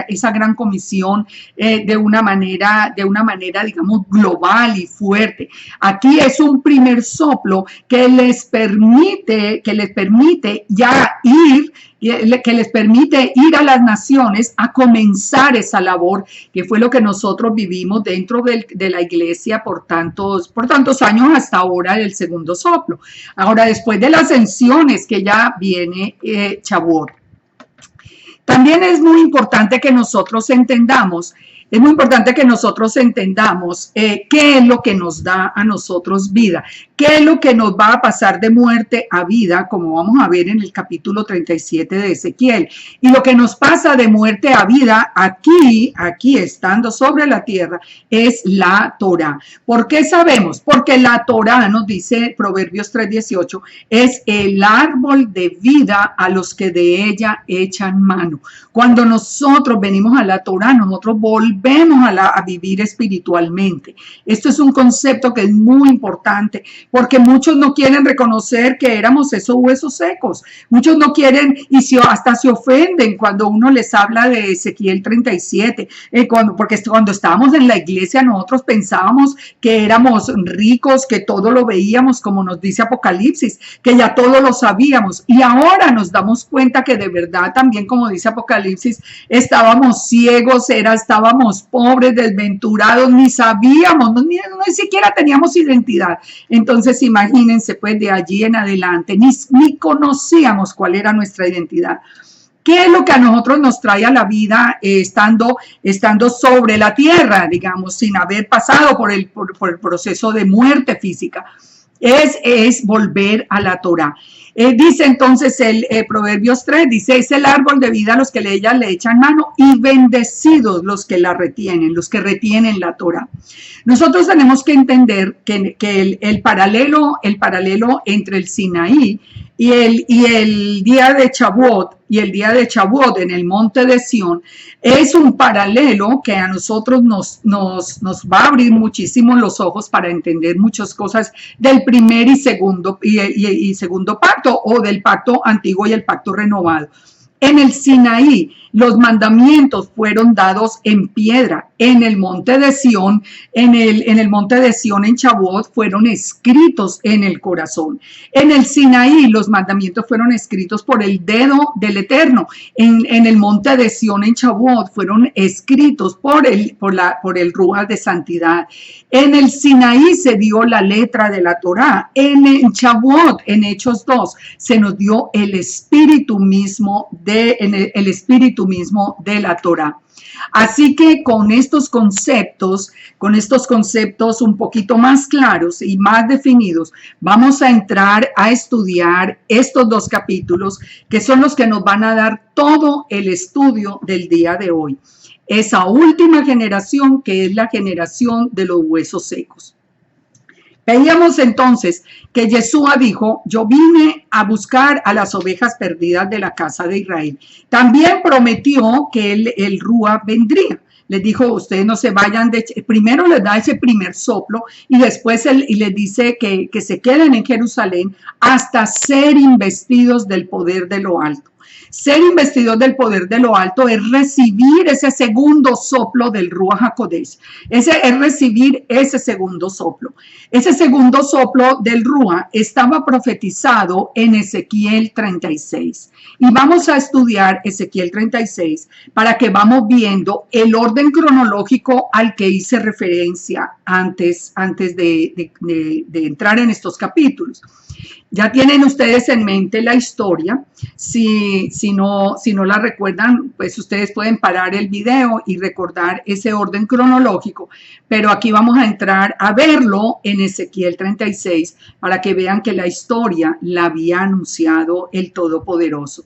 esa gran comisión de una manera, digamos, global y fuerte. Aquí es un primer soplo que les permite ya ir, que les permite ir a las naciones a comenzar esa labor, que fue lo que nosotros vivimos dentro de la iglesia por tantos años hasta ahora, el segundo soplo. Ahora, después de las ascensiones que ya viene Shavuot. También es muy importante que nosotros entendamos qué es lo que nos da a nosotros vida, qué es lo que nos va a pasar de muerte a vida, como vamos a ver en el capítulo 37 de Ezequiel. Y lo que nos pasa de muerte a vida aquí estando sobre la tierra, es la Torá. ¿Por qué sabemos? Porque la Torá, nos dice Proverbios 3:18, es el árbol de vida a los que de ella echan mano. Cuando nosotros venimos a la Torá, nosotros volvemos volvemos a vivir espiritualmente. Esto es un concepto que es muy importante porque muchos no quieren reconocer que éramos esos huesos secos. Muchos no quieren y hasta se ofenden cuando uno les habla de Ezequiel 37, porque cuando estábamos en la iglesia nosotros pensábamos que éramos ricos, que todo lo veíamos como nos dice Apocalipsis, que ya todo lo sabíamos, y ahora nos damos cuenta que de verdad también, como dice Apocalipsis, estábamos ciegos, estábamos pobres, desventurados, ni sabíamos, ni siquiera teníamos identidad. Entonces imagínense, pues de allí en adelante ni conocíamos cuál era nuestra identidad. ¿Qué es lo que a nosotros nos trae a la vida estando sobre la tierra, digamos, sin haber pasado por el proceso de muerte física? Es volver a la Torá. Dice entonces el Proverbios 3, dice, es el árbol de vida a los que ella le echan mano y bendecidos los que la retienen, los que retienen la Torá. Nosotros tenemos que entender que el paralelo entre el Sinaí y el día de Shavuot en el monte de Sión es un paralelo que a nosotros nos va a abrir muchísimo los ojos para entender muchas cosas del primer y segundo pacto, o del pacto antiguo y el pacto renovado. En el Sinaí, los mandamientos fueron dados en piedra. En el monte de Sión, en Shavuot, fueron escritos en el corazón. En el Sinaí, los mandamientos fueron escritos por el dedo del Eterno. En el monte de Sión, en Shavuot, fueron escritos por el Ruach de santidad. En el Sinaí se dio la letra de la Torá. En Shavuot, en Hechos 2, se nos dio el espíritu mismo de la Torá. Así que con estos conceptos un poquito más claros y más definidos, vamos a entrar a estudiar estos dos capítulos que son los que nos van a dar todo el estudio del día de hoy. Esa última generación que es la generación de los huesos secos. Veíamos entonces que Yeshua dijo, yo vine a buscar a las ovejas perdidas de la casa de Israel. También prometió que el Ruach vendría. Les dijo, ustedes no se vayan, primero les da ese primer soplo y después les dice que se queden en Jerusalén hasta ser investidos del poder de lo alto. Ser investidos del poder de lo alto es recibir ese segundo soplo del Ruach HaKodesh. Es recibir ese segundo soplo. Ese segundo soplo del Ruach estaba profetizado en Ezequiel 36. Y vamos a estudiar Ezequiel 36 para que vamos viendo el orden cronológico al que hice referencia antes de entrar en estos capítulos. Ya tienen ustedes en mente la historia. Si no la recuerdan, pues ustedes pueden parar el video y recordar ese orden cronológico. Pero aquí vamos a entrar a verlo en Ezequiel 36 para que vean que la historia la había anunciado el Todopoderoso.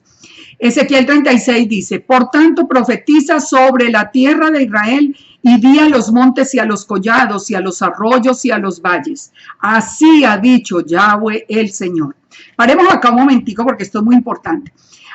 Ezequiel 36 dice, por tanto profetiza sobre la tierra de Israel y di a los montes y a los collados y a los arroyos y a los valles. Así ha dicho Yahweh el Señor. Paremos acá un momentico porque esto es muy importante.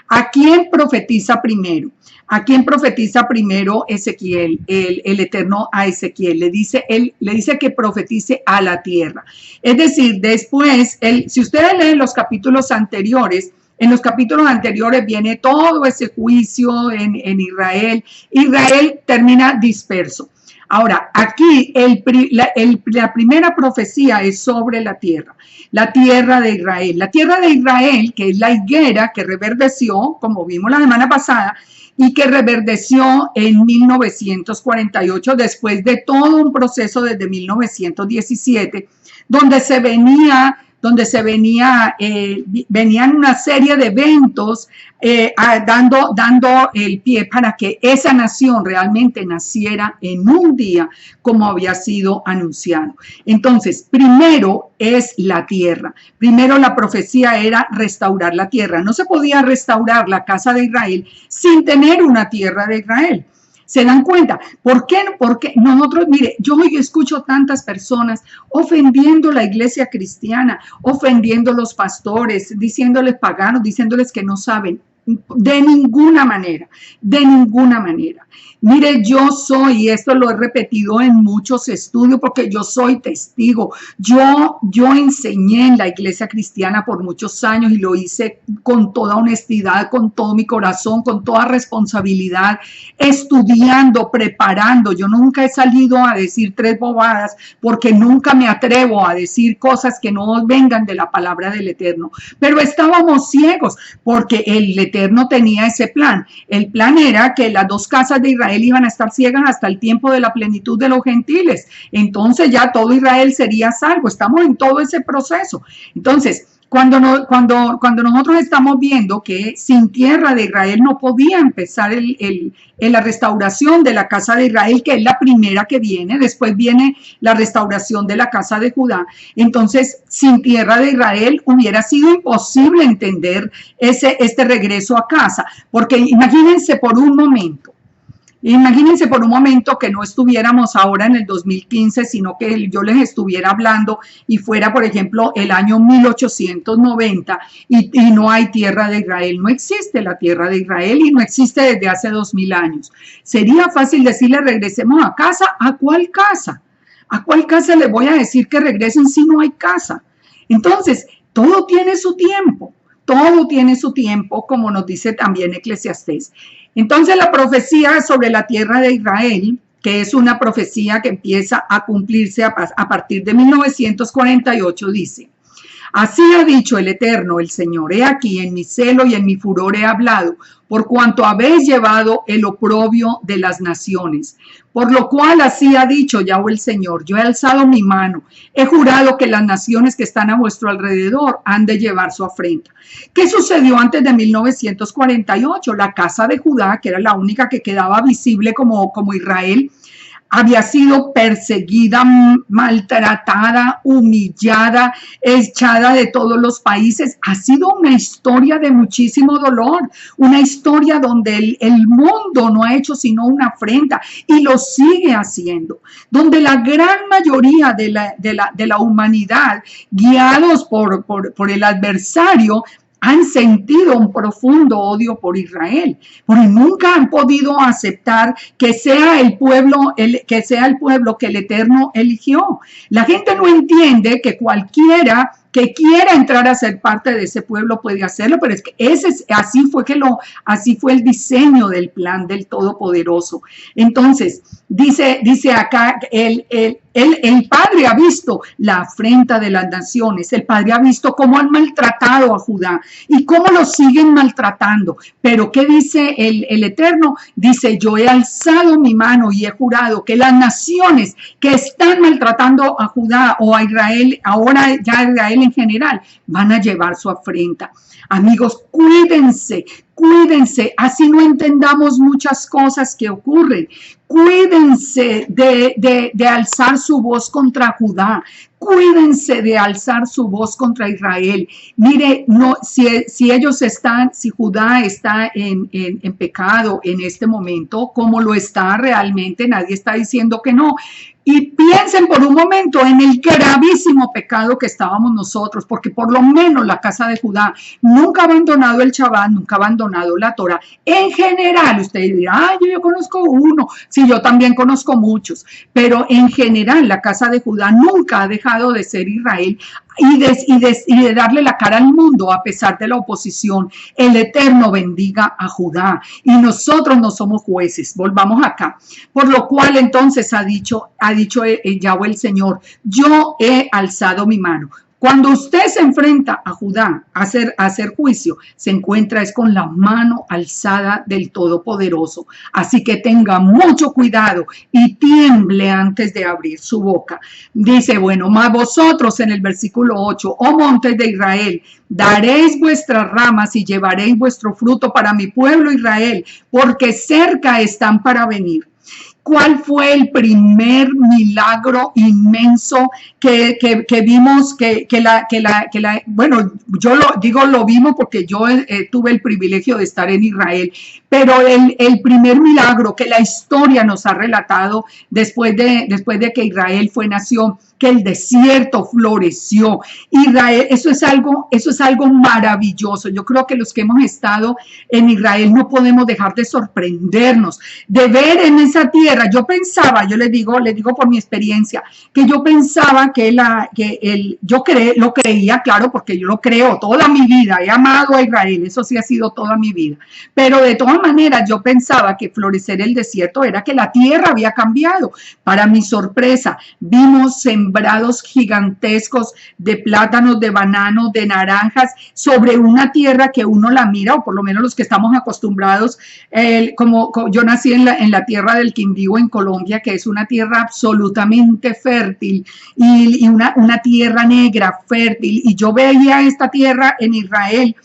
¿A quién profetiza primero? ¿A quién profetiza primero Ezequiel, el Eterno a Ezequiel? Le dice que profetice a la tierra. Es decir, después, si ustedes leen los capítulos anteriores, en los capítulos anteriores viene todo ese juicio en Israel. Israel termina disperso. Ahora, aquí la primera profecía es sobre la tierra de Israel. La tierra de Israel, que es la higuera que reverdeció, como vimos la semana pasada, y que reverdeció en 1948, después de todo un proceso desde 1917, donde venían una serie de eventos dando el pie para que esa nación realmente naciera en un día como había sido anunciado. Entonces, primero es la tierra. Primero la profecía era restaurar la tierra. No se podía restaurar la casa de Israel sin tener una tierra de Israel. ¿Se dan cuenta? ¿Por qué? Porque nosotros, mire, yo hoy escucho tantas personas ofendiendo la iglesia cristiana, ofendiendo los pastores, diciéndoles paganos, diciéndoles que no saben. De ninguna manera, de ninguna manera. Mire, yo soy, y esto lo he repetido en muchos estudios porque yo soy testigo. Yo enseñé en la iglesia cristiana por muchos años y lo hice con toda honestidad, con todo mi corazón, con toda responsabilidad, estudiando, preparando. Yo nunca he salido a decir tres bobadas porque nunca me atrevo a decir cosas que no vengan de la palabra del Eterno. Pero estábamos ciegos porque el Eterno tenía ese plan. El plan era que las dos casas de Israel iban a estar ciegas hasta el tiempo de la plenitud de los gentiles. Entonces ya todo Israel sería salvo. Estamos en todo ese proceso. Entonces, cuando nosotros estamos viendo que sin tierra de Israel no podía empezar la restauración de la casa de Israel, que es la primera que viene, después viene la restauración de la casa de Judá. Entonces, sin tierra de Israel hubiera sido imposible entender este regreso a casa, porque imagínense por un momento que no estuviéramos ahora en el 2015, sino que yo les estuviera hablando y fuera, por ejemplo, el año 1890 y no hay tierra de Israel. No existe la tierra de Israel y no existe desde hace 2000 años. Sería fácil decirle regresemos a casa. ¿A cuál casa? ¿A cuál casa le voy a decir que regresen si no hay casa? Entonces, todo tiene su tiempo. Todo tiene su tiempo, como nos dice también Eclesiastés. Entonces la profecía sobre la tierra de Israel, que es una profecía que empieza a cumplirse a partir de 1948, dice: así ha dicho el Eterno, el Señor, he aquí en mi celo y en mi furor he hablado, por cuanto habéis llevado el oprobio de las naciones. Por lo cual así ha dicho Yahweh el Señor, yo he alzado mi mano, he jurado que las naciones que están a vuestro alrededor han de llevar su afrenta. ¿Qué sucedió antes de 1948? La casa de Judá, que era la única que quedaba visible como Israel, había sido perseguida, maltratada, humillada, echada de todos los países. Ha sido una historia de muchísimo dolor, una historia donde el mundo no ha hecho sino una afrenta y lo sigue haciendo, donde la gran mayoría de la humanidad, guiados por el adversario, han sentido un profundo odio por Israel, porque nunca han podido aceptar que sea el pueblo que el Eterno eligió. La gente no entiende que cualquiera que quiera entrar a ser parte de ese pueblo puede hacerlo, pero es que así fue el diseño del plan del Todopoderoso. Entonces, dice acá, el Padre ha visto la afrenta de las naciones, el Padre ha visto cómo han maltratado a Judá y cómo lo siguen maltratando. Pero ¿qué dice el Eterno? Dice, yo he alzado mi mano y he jurado que las naciones que están maltratando a Judá o a Israel, ahora ya Israel en general, van a llevar su afrenta. Amigos, cuídense, así no entendamos muchas cosas que ocurren. Cuídense de alzar su voz contra Judá. Cuídense de alzar su voz contra Israel. Mire, si Judá está en pecado en este momento, como lo está realmente, nadie está diciendo que no. Y piensen por un momento en el gravísimo pecado que estábamos nosotros, porque por lo menos la casa de Judá nunca ha abandonado el Shabbat, nunca ha abandonado la Torah. En general, usted dirá, yo conozco uno, sí, yo también conozco muchos, pero en general la casa de Judá nunca ha dejado de ser Israel y de darle la cara al mundo a pesar de la oposición. El Eterno bendiga a Judá y nosotros no somos jueces. Volvamos acá. Por lo cual entonces ha dicho Yahweh el Señor, yo he alzado mi mano. Cuando usted se enfrenta a Judá a hacer juicio, se encuentra es con la mano alzada del Todopoderoso. Así que tenga mucho cuidado y tiemble antes de abrir su boca. Dice, bueno, mas vosotros en el versículo 8, oh montes de Israel, daréis vuestras ramas y llevaréis vuestro fruto para mi pueblo Israel, porque cerca están para venir. ¿Cuál fue el primer milagro inmenso que vimos? Bueno, yo lo vimos porque yo tuve el privilegio de estar en Israel, pero el primer milagro que la historia nos ha relatado después de que Israel fue nación que el desierto floreció. Israel, eso es algo maravilloso. Yo creo que los que hemos estado en Israel no podemos dejar de sorprendernos, de ver en esa tierra. Yo pensaba, yo le digo por mi experiencia, que yo pensaba lo creía, claro, porque yo lo creo toda mi vida, he amado a Israel, eso sí ha sido toda mi vida, pero de todas maneras yo pensaba que florecer el desierto era que la tierra había cambiado. Para mi sorpresa, vimos sembrados gigantescos de plátanos, de bananos, de naranjas, sobre una tierra que uno la mira, o por lo menos los que estamos acostumbrados, como yo nací en la tierra del Quindío en Colombia, que es una tierra absolutamente fértil y una tierra negra fértil, y yo veía esta tierra en Israel,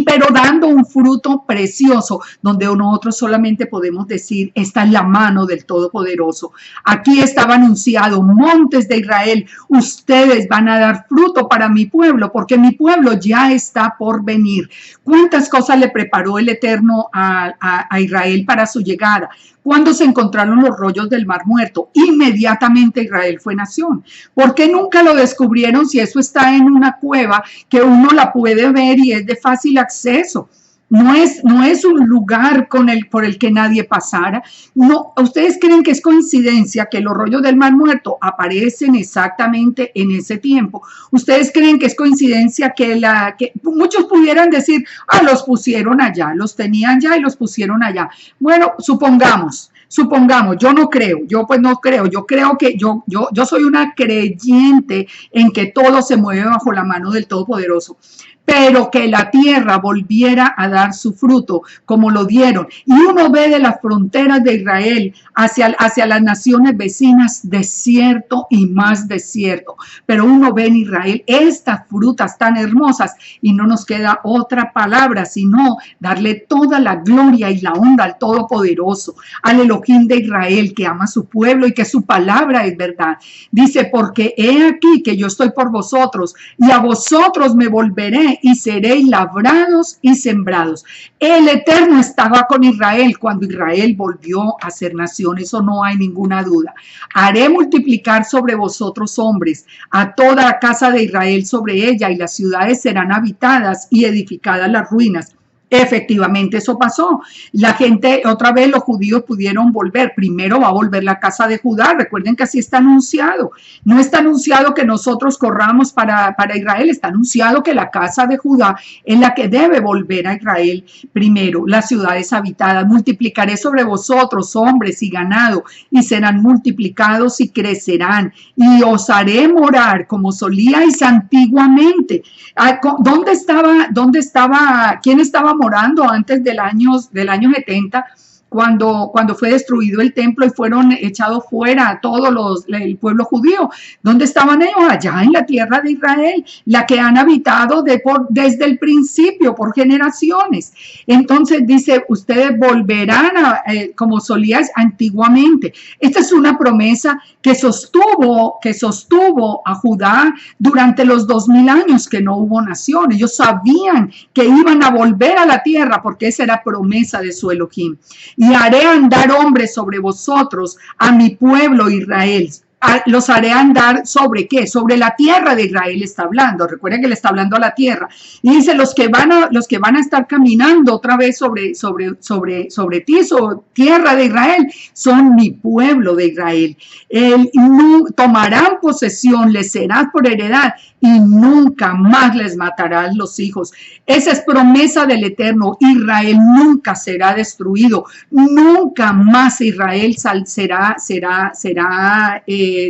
pero dando un fruto precioso, donde nosotros solamente podemos decir, esta es la mano del Todopoderoso. Aquí estaba anunciado, montes de Israel, ustedes van a dar fruto para mi pueblo, porque mi pueblo ya está por venir. ¿Cuántas cosas le preparó el Eterno a Israel para su llegada? Cuando se encontraron los rollos del Mar Muerto, inmediatamente Israel fue nación. ¿Por qué nunca lo descubrieron si eso está en una cueva que uno la puede ver y es de fácil acceso? No es un lugar por el que nadie pasara. No, ¿ustedes creen que es coincidencia que los rollos del Mar Muerto aparecen exactamente en ese tiempo? ¿Ustedes creen que es coincidencia que muchos pudieran decir, los pusieron allá, los tenían ya y los pusieron allá? Bueno, supongamos, yo no creo, yo creo que yo soy una creyente en que todo se mueve bajo la mano del Todopoderoso, pero que la tierra volviera a dar su fruto como lo dieron. Y uno ve de las fronteras de Israel hacia las naciones vecinas desierto y más desierto. Pero uno ve en Israel estas frutas tan hermosas y no nos queda otra palabra sino darle toda la gloria y la honra al Todopoderoso, al Elohim de Israel, que ama a su pueblo y que su palabra es verdad. Dice, porque he aquí que yo estoy por vosotros y a vosotros me volveré y seréis labrados y sembrados. El Eterno estaba con Israel cuando Israel volvió a ser nación, eso no hay ninguna duda. Haré multiplicar sobre vosotros hombres, a toda la casa de Israel sobre ella, y las ciudades serán habitadas y edificadas las ruinas. Efectivamente, eso pasó. La gente, otra vez los judíos pudieron volver. Primero va a volver la casa de Judá. Recuerden que así está anunciado. No está anunciado que nosotros corramos para Israel. Está anunciado que la casa de Judá es la que debe volver a Israel primero. Las ciudades habitadas. Multiplicaré sobre vosotros hombres y ganado, y serán multiplicados y crecerán. Y os haré morar como solíais antiguamente. ¿Quién estaba morando antes del año 70, cuando fue destruido el templo y fueron echados fuera todos el pueblo judío? ¿Dónde estaban ellos? Allá en la tierra de Israel, la que han habitado desde el principio, por generaciones. Entonces dice, ustedes volverán como solíais antiguamente. Esta es una promesa que sostuvo a Judá durante los 2000 años que no hubo nación. Ellos sabían que iban a volver a la tierra porque esa era promesa de su Elohim. Y haré andar hombres sobre vosotros, a mi pueblo Israel. Los haré andar ¿sobre qué? Sobre la tierra de Israel está hablando. Recuerden que le está hablando a la tierra. Y dice, los que van a estar caminando otra vez sobre ti, sobre tierra de Israel, son mi pueblo de Israel. Tomarán posesión, les serás por heredad, y nunca más les matarás los hijos. Esa es promesa del Eterno. Israel nunca será destruido. Nunca más Israel será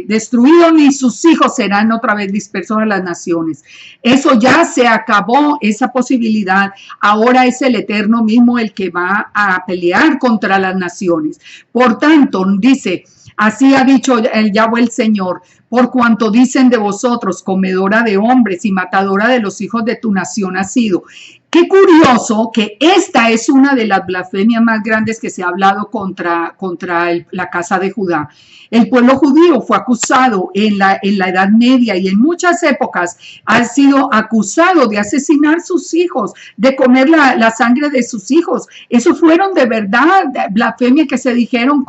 destruido, ni sus hijos serán otra vez dispersos a las naciones. Eso ya se acabó, esa posibilidad. Ahora es el Eterno mismo el que va a pelear contra las naciones. Por tanto, dice, así ha dicho el Yahweh el Señor, por cuanto dicen de vosotros, comedora de hombres y matadora de los hijos de tu nación ha sido. Qué curioso que esta es una de las blasfemias más grandes que se ha hablado contra la casa de Judá. El pueblo judío fue acusado en la Edad Media y en muchas épocas ha sido acusado de asesinar sus hijos, de comer la sangre de sus hijos. Esos fueron de verdad blasfemias que se dijeron,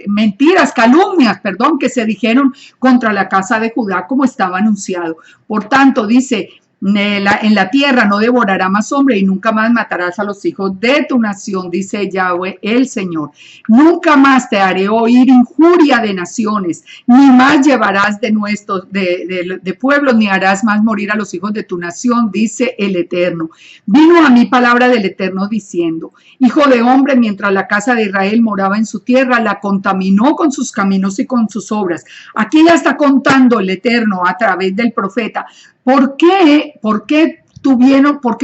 mentiras, calumnias, perdón, que se dijeron contra la casa de Judá como estaba anunciado. Por tanto, dice, en la tierra no devorará más hombre y nunca más matarás a los hijos de tu nación, dice Yahweh el Señor. Nunca más te haré oír injuria de naciones, ni más llevarás de pueblos, ni harás más morir a los hijos de tu nación, dice el Eterno. Vino a mí palabra del Eterno diciendo, hijo de hombre, mientras la casa de Israel moraba en su tierra, la contaminó con sus caminos y con sus obras. Aquí ya está contando el Eterno a través del profeta. ¿Por qué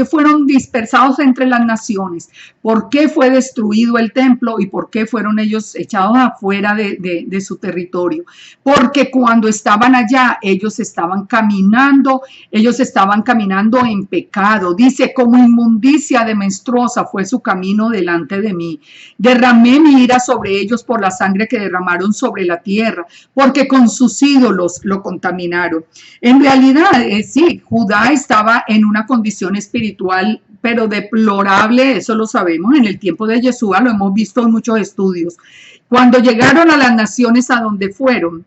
fueron dispersados entre las naciones? ¿Por qué fue destruido el templo y por qué fueron ellos echados afuera de su territorio? Porque cuando estaban allá, ellos estaban caminando en pecado. Dice, como inmundicia de menstruosa fue su camino delante de mí. Derramé mi ira sobre ellos por la sangre que derramaron sobre la tierra, porque con sus ídolos lo contaminaron. En realidad, sí, Judá estaba en una condición espiritual, pero deplorable, eso lo sabemos, en el tiempo de Yeshua lo hemos visto en muchos estudios. Cuando llegaron a las naciones a donde fueron,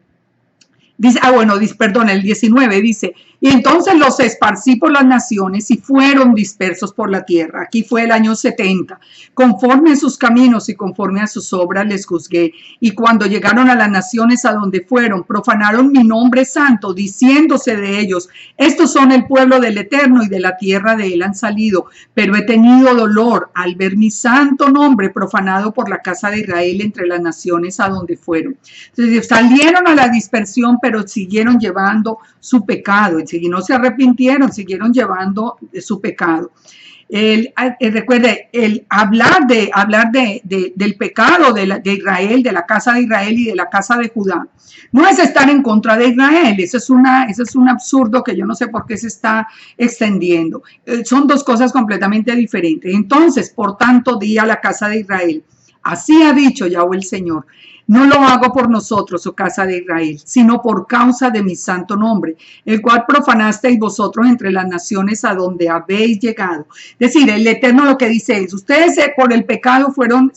dice, el 19 dice, y entonces los esparcí por las naciones y fueron dispersos por la tierra. Aquí fue el año 70. Conforme a sus caminos y conforme a sus obras les juzgué. Y cuando llegaron a las naciones a donde fueron, profanaron mi nombre santo, diciéndose de ellos, estos son el pueblo del Eterno y de la tierra de él han salido. Pero he tenido dolor al ver mi santo nombre profanado por la casa de Israel entre las naciones a donde fueron. Entonces salieron a la dispersión, pero siguieron llevando su pecado. Y no se arrepintieron, siguieron llevando su pecado. Recuerde, el hablar del pecado de Israel, de la casa de Israel y de la casa de Judá, no es estar en contra de Israel. Eso es un absurdo que yo no sé por qué se está extendiendo. Son dos cosas completamente diferentes. Entonces, por tanto, di a la casa de Israel, así ha dicho Yahweh el Señor, no lo hago por nosotros, oh casa de Israel, sino por causa de mi santo nombre, el cual profanasteis vosotros entre las naciones a donde habéis llegado. Es decir, el Eterno lo que dice es, ustedes por el pecado fueron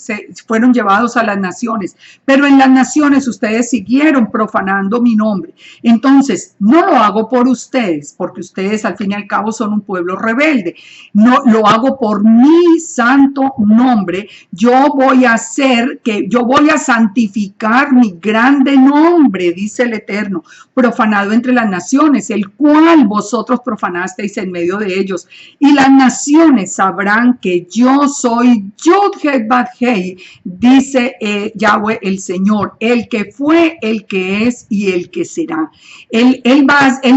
llevados a las naciones, pero en las naciones ustedes siguieron profanando mi nombre. Entonces, no lo hago por ustedes, porque ustedes al fin y al cabo son un pueblo rebelde. No, lo hago por mi santo nombre. Yo voy a santificar mi grande nombre, dice el Eterno, profanado entre las naciones, el cual vosotros profanasteis en medio de ellos. Y las naciones sabrán que yo soy Yud-Heh-Vav-Heh, dice Yahweh el Señor, el que fue, el que es y el que será. Él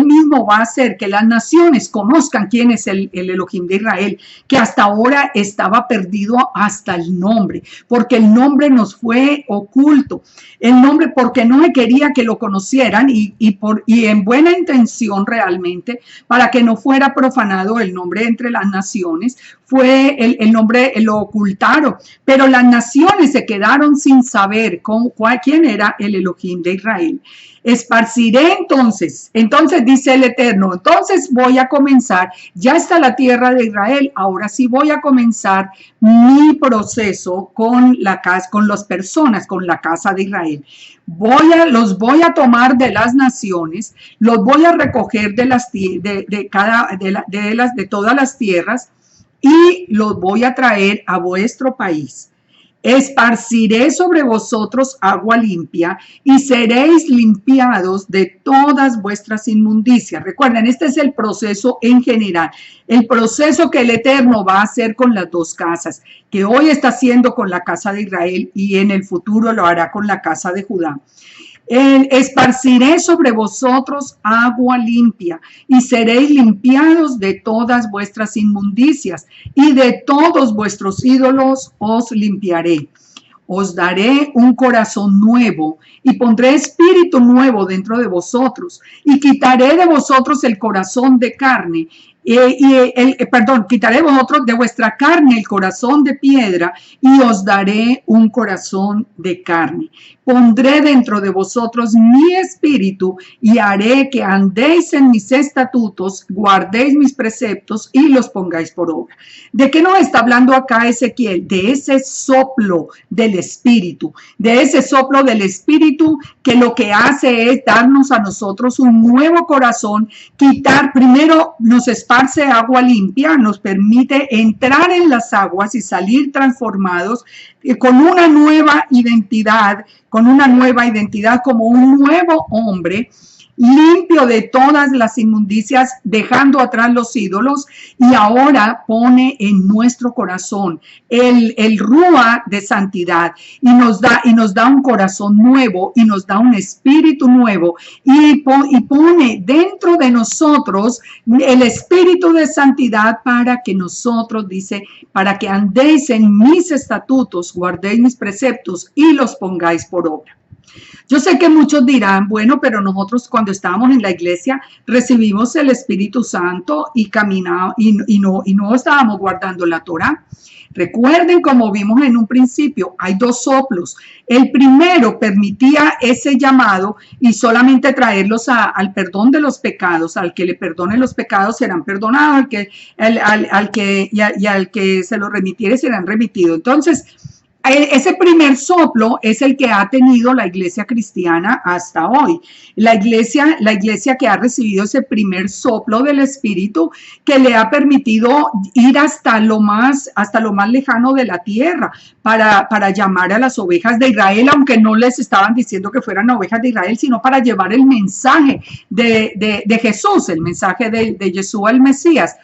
mismo va a hacer que las naciones conozcan quién es el Elohim de Israel, que hasta ahora estaba perdido hasta el nombre, porque el nombre nos fue oculto. El nombre, porque no me quería que lo conocieran y en buena intención realmente, para que no fuera profanado el nombre entre las naciones, fue el nombre, lo ocultaron, pero las naciones se quedaron sin saber quién era el Elohim de Israel. Esparciré entonces dice el Eterno, entonces voy a comenzar, ya está la tierra de Israel, ahora sí voy a comenzar mi proceso con las personas, con la casa de Israel. Los voy a tomar de las naciones, los voy a recoger de todas las tierras y los voy a traer a vuestro país. Esparciré sobre vosotros agua limpia y seréis limpiados de todas vuestras inmundicias. Recuerden, este es el proceso en general, el proceso que el Eterno va a hacer con las dos casas, que hoy está haciendo con la casa de Israel y en el futuro lo hará con la casa de Judá. Esparciré sobre vosotros agua limpia y seréis limpiados de todas vuestras inmundicias y de todos vuestros ídolos os limpiaré. Os daré un corazón nuevo y pondré espíritu nuevo dentro de vosotros y quitaré de vosotros el corazón de carne quitaré vosotros de vuestra carne el corazón de piedra y os daré un corazón de carne. Pondré dentro de vosotros mi espíritu y haré que andéis en mis estatutos, guardéis mis preceptos y los pongáis por obra. ¿De qué nos está hablando acá Ezequiel? De ese soplo del espíritu, que lo que hace es darnos a nosotros un nuevo corazón, primero nos esparce agua limpia, nos permite entrar en las aguas y salir transformados con una nueva identidad como un nuevo hombre, limpio de todas las inmundicias, dejando atrás los ídolos, y ahora pone en nuestro corazón el rúa de santidad y nos da un corazón nuevo y nos da un espíritu nuevo y pone dentro de nosotros el espíritu de santidad para que nosotros, dice, para que andéis en mis estatutos, guardéis mis preceptos y los pongáis por obra. Yo sé que muchos dirán, bueno, pero nosotros cuando estábamos en la iglesia recibimos el Espíritu Santo y no estábamos guardando la Torá. Recuerden, como vimos en un principio, hay dos soplos. El primero permitía ese llamado y solamente traerlos al perdón de los pecados. Al que le perdone los pecados serán perdonados, al que se los remitiere serán remitidos. Entonces, ese primer soplo es el que ha tenido la iglesia cristiana hasta hoy. La iglesia que ha recibido ese primer soplo del Espíritu, que le ha permitido ir hasta lo más lejano de la tierra para llamar a las ovejas de Israel, aunque no les estaban diciendo que fueran ovejas de Israel, sino para llevar el mensaje de Jesús, el mensaje de Yeshua el Mesías.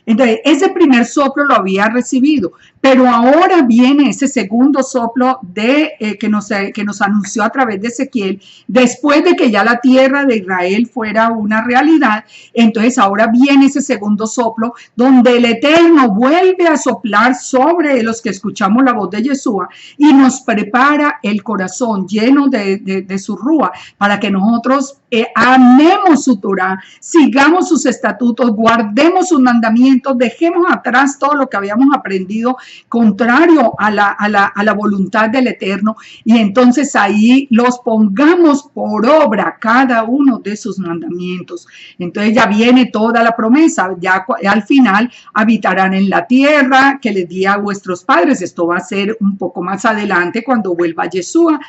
Entonces, ese primer soplo lo había recibido, pero ahora viene ese segundo soplo que nos anunció a través de Ezequiel, después de que ya la tierra de Israel fuera una realidad. Entonces, ahora viene ese segundo soplo, donde el Eterno vuelve a soplar sobre los que escuchamos la voz de Yeshua y nos prepara el corazón lleno de su rúa, para que nosotros amemos su Torah, sigamos sus estatutos, guardemos sus mandamientos, dejemos atrás todo lo que habíamos aprendido contrario a la voluntad del Eterno, y entonces ahí los pongamos por obra cada uno de sus mandamientos. Entonces ya viene toda la promesa, ya al final habitarán en la tierra que les di a vuestros padres. Esto va a ser un poco más adelante cuando vuelva Yeshua.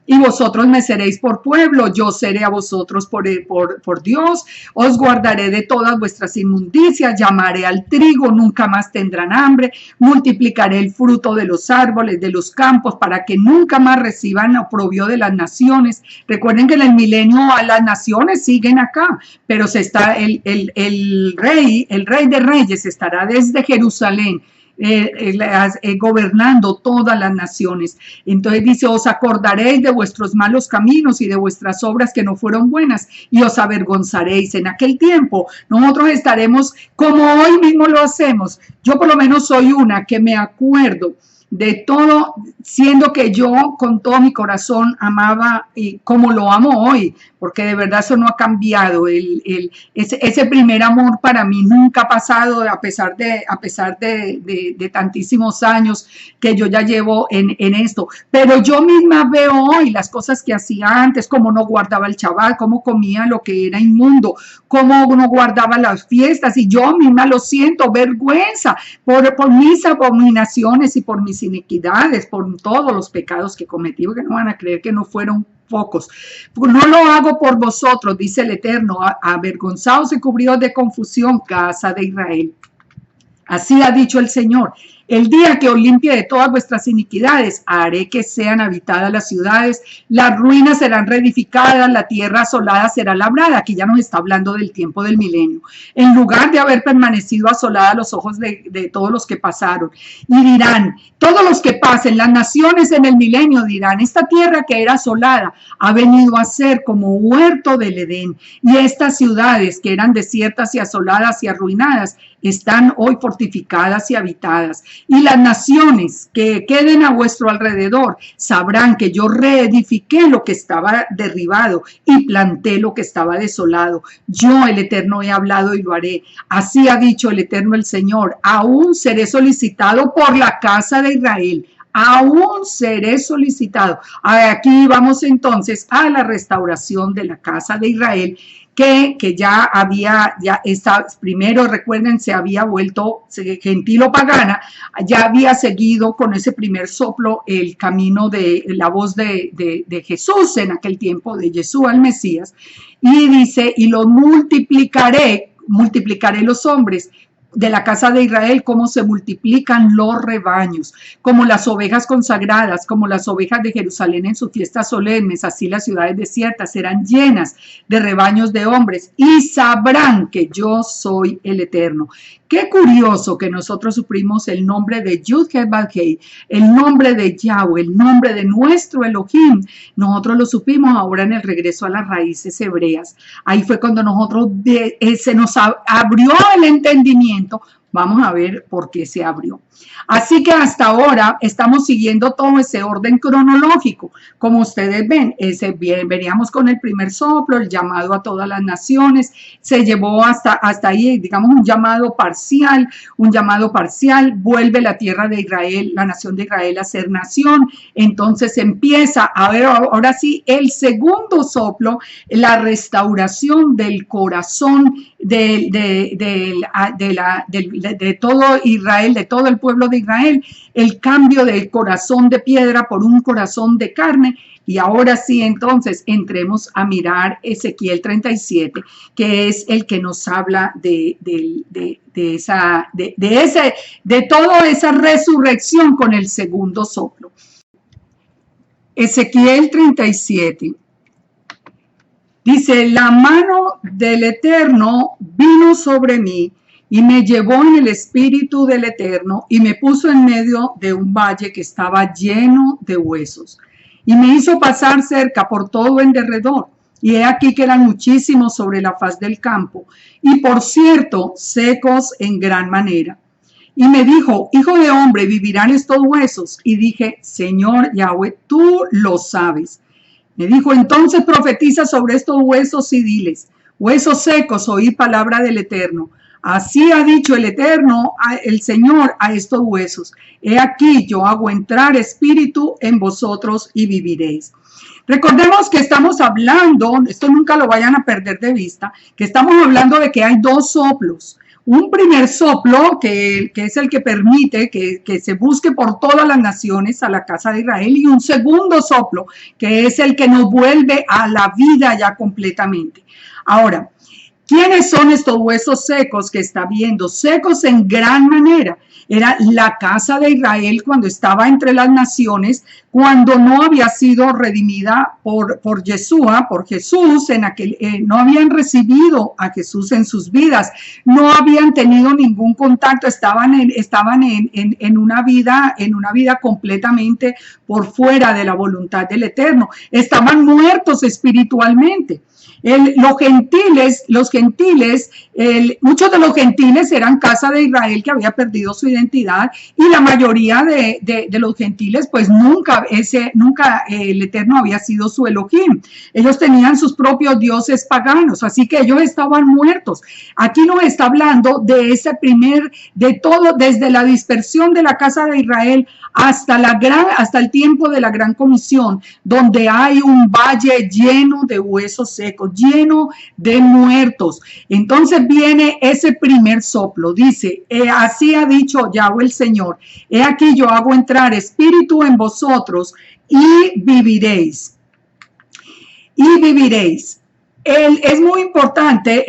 Y vosotros me seréis por pueblo, yo seré a vosotros por Dios, os guardaré de todas vuestras inmundicias, llamaré al trigo, nunca más tendrán hambre, multiplicaré el fruto de los árboles, de los campos, para que nunca más reciban oprobio de las naciones. Recuerden que en el milenio las naciones siguen acá, pero el rey de reyes estará desde Jerusalén, gobernando todas las naciones. Entonces dice, os acordaréis de vuestros malos caminos y de vuestras obras que no fueron buenas y os avergonzaréis. En aquel tiempo nosotros estaremos como hoy mismo lo hacemos. Yo por lo menos soy una que me acuerdo de todo, siendo que yo con todo mi corazón amaba y como lo amo hoy, porque de verdad eso no ha cambiado. Ese primer amor para mí nunca ha pasado, a pesar de tantísimos años que yo ya llevo en esto. Pero yo misma veo hoy las cosas que hacía antes, cómo no guardaba el Shabbat, cómo comía lo que era inmundo, cómo no guardaba las fiestas, y yo misma lo siento, vergüenza por mis abominaciones y por mis iniquidades, por todos los pecados que cometí, porque no van a creer que no fueron pocos. No lo hago por vosotros, dice el Eterno, avergonzados y cubridos de confusión, casa de Israel. Así ha dicho el Señor. El día que os limpie de todas vuestras iniquidades, haré que sean habitadas las ciudades, las ruinas serán reedificadas, la tierra asolada será labrada. Aquí ya nos está hablando del tiempo del milenio. En lugar de haber permanecido asolada a los ojos de todos los que pasaron. Y dirán, todos los que pasen, las naciones en el milenio dirán, esta tierra que era asolada ha venido a ser como huerto del Edén. Y estas ciudades que eran desiertas y asoladas y arruinadas, están hoy fortificadas y habitadas. y las naciones que queden a vuestro alrededor sabrán que yo reedifiqué lo que estaba derribado y planté lo que estaba desolado. Yo, el Eterno, he hablado y lo haré. Así ha dicho el Eterno, el Señor. Aún seré solicitado por la casa de Israel. Aún seré solicitado. Aquí vamos entonces a la restauración de la casa de Israel, que ya primero recuerden, se había vuelto gentil o pagana, ya había seguido con ese primer soplo el camino de la voz de Jesús en aquel tiempo, de Yeshua el Mesías, y dice, y los multiplicaré los hombres de la casa de Israel, como se multiplican los rebaños, como las ovejas consagradas, como las ovejas de Jerusalén en sus fiestas solemnes, así las ciudades desiertas serán llenas de rebaños de hombres y sabrán que yo soy el Eterno. Qué curioso que nosotros suprimimos el nombre de Yud-Heh-Vav-Heh, el nombre de Yahweh, el nombre de nuestro Elohim. Nosotros lo supimos ahora en el regreso a las raíces hebreas. Ahí fue cuando nosotros se nos abrió el entendimiento. Vamos a ver por qué se abrió. Así que hasta ahora estamos siguiendo todo ese orden cronológico. Como ustedes ven, veníamos con el primer soplo, el llamado a todas las naciones, se llevó hasta ahí, digamos, un llamado parcial, vuelve la tierra de Israel, la nación de Israel a ser nación, entonces empieza a ver ahora sí el segundo soplo, la restauración del corazón de todo Israel, de todo el pueblo de Israel, el cambio del corazón de piedra por un corazón de carne. Y ahora sí, entonces, entremos a mirar Ezequiel 37, que es el que nos habla de toda esa resurrección con el segundo soplo. Ezequiel 37. Dice, la mano del Eterno vino sobre mí y me llevó en el espíritu del Eterno y me puso en medio de un valle que estaba lleno de huesos. Y me hizo pasar cerca por todo en derredor. Y he aquí que eran muchísimos sobre la faz del campo. Y por cierto, secos en gran manera. Y me dijo, hijo de hombre, ¿vivirán estos huesos? Y dije, Señor Yahweh, tú lo sabes. Me dijo, entonces profetiza sobre estos huesos y diles, huesos secos, oí palabra del Eterno. Así ha dicho el Eterno, el Señor, a estos huesos. He aquí, yo hago entrar espíritu en vosotros y viviréis. Recordemos que estamos hablando, esto nunca lo vayan a perder de vista, que estamos hablando de que hay dos soplos. Un primer soplo, que es el que permite que se busque por todas las naciones a la casa de Israel, y un segundo soplo, que es el que nos vuelve a la vida ya completamente. Ahora, ¿quiénes son estos huesos secos que está viendo? Secos en gran manera. Era la casa de Israel cuando estaba entre las naciones, cuando no había sido redimida por Yeshua, por Jesús, no habían recibido a Jesús en sus vidas, no habían tenido ningún contacto, estaban en una vida completamente por fuera de la voluntad del Eterno, estaban muertos espiritualmente. Muchos de los gentiles eran casa de Israel que había perdido su identidad, y la mayoría de los gentiles pues nunca el Eterno había sido su Elohim. Ellos tenían sus propios dioses paganos, así que ellos estaban muertos. Aquí nos está hablando de todo, desde la dispersión de la casa de Israel hasta el tiempo de la gran comisión, donde hay un valle lleno de huesos secos, lleno de muertos. Entonces viene ese primer soplo, dice, así ha dicho Yahweh el Señor, he aquí yo hago entrar espíritu en vosotros y viviréis. Y viviréis. Es muy importante,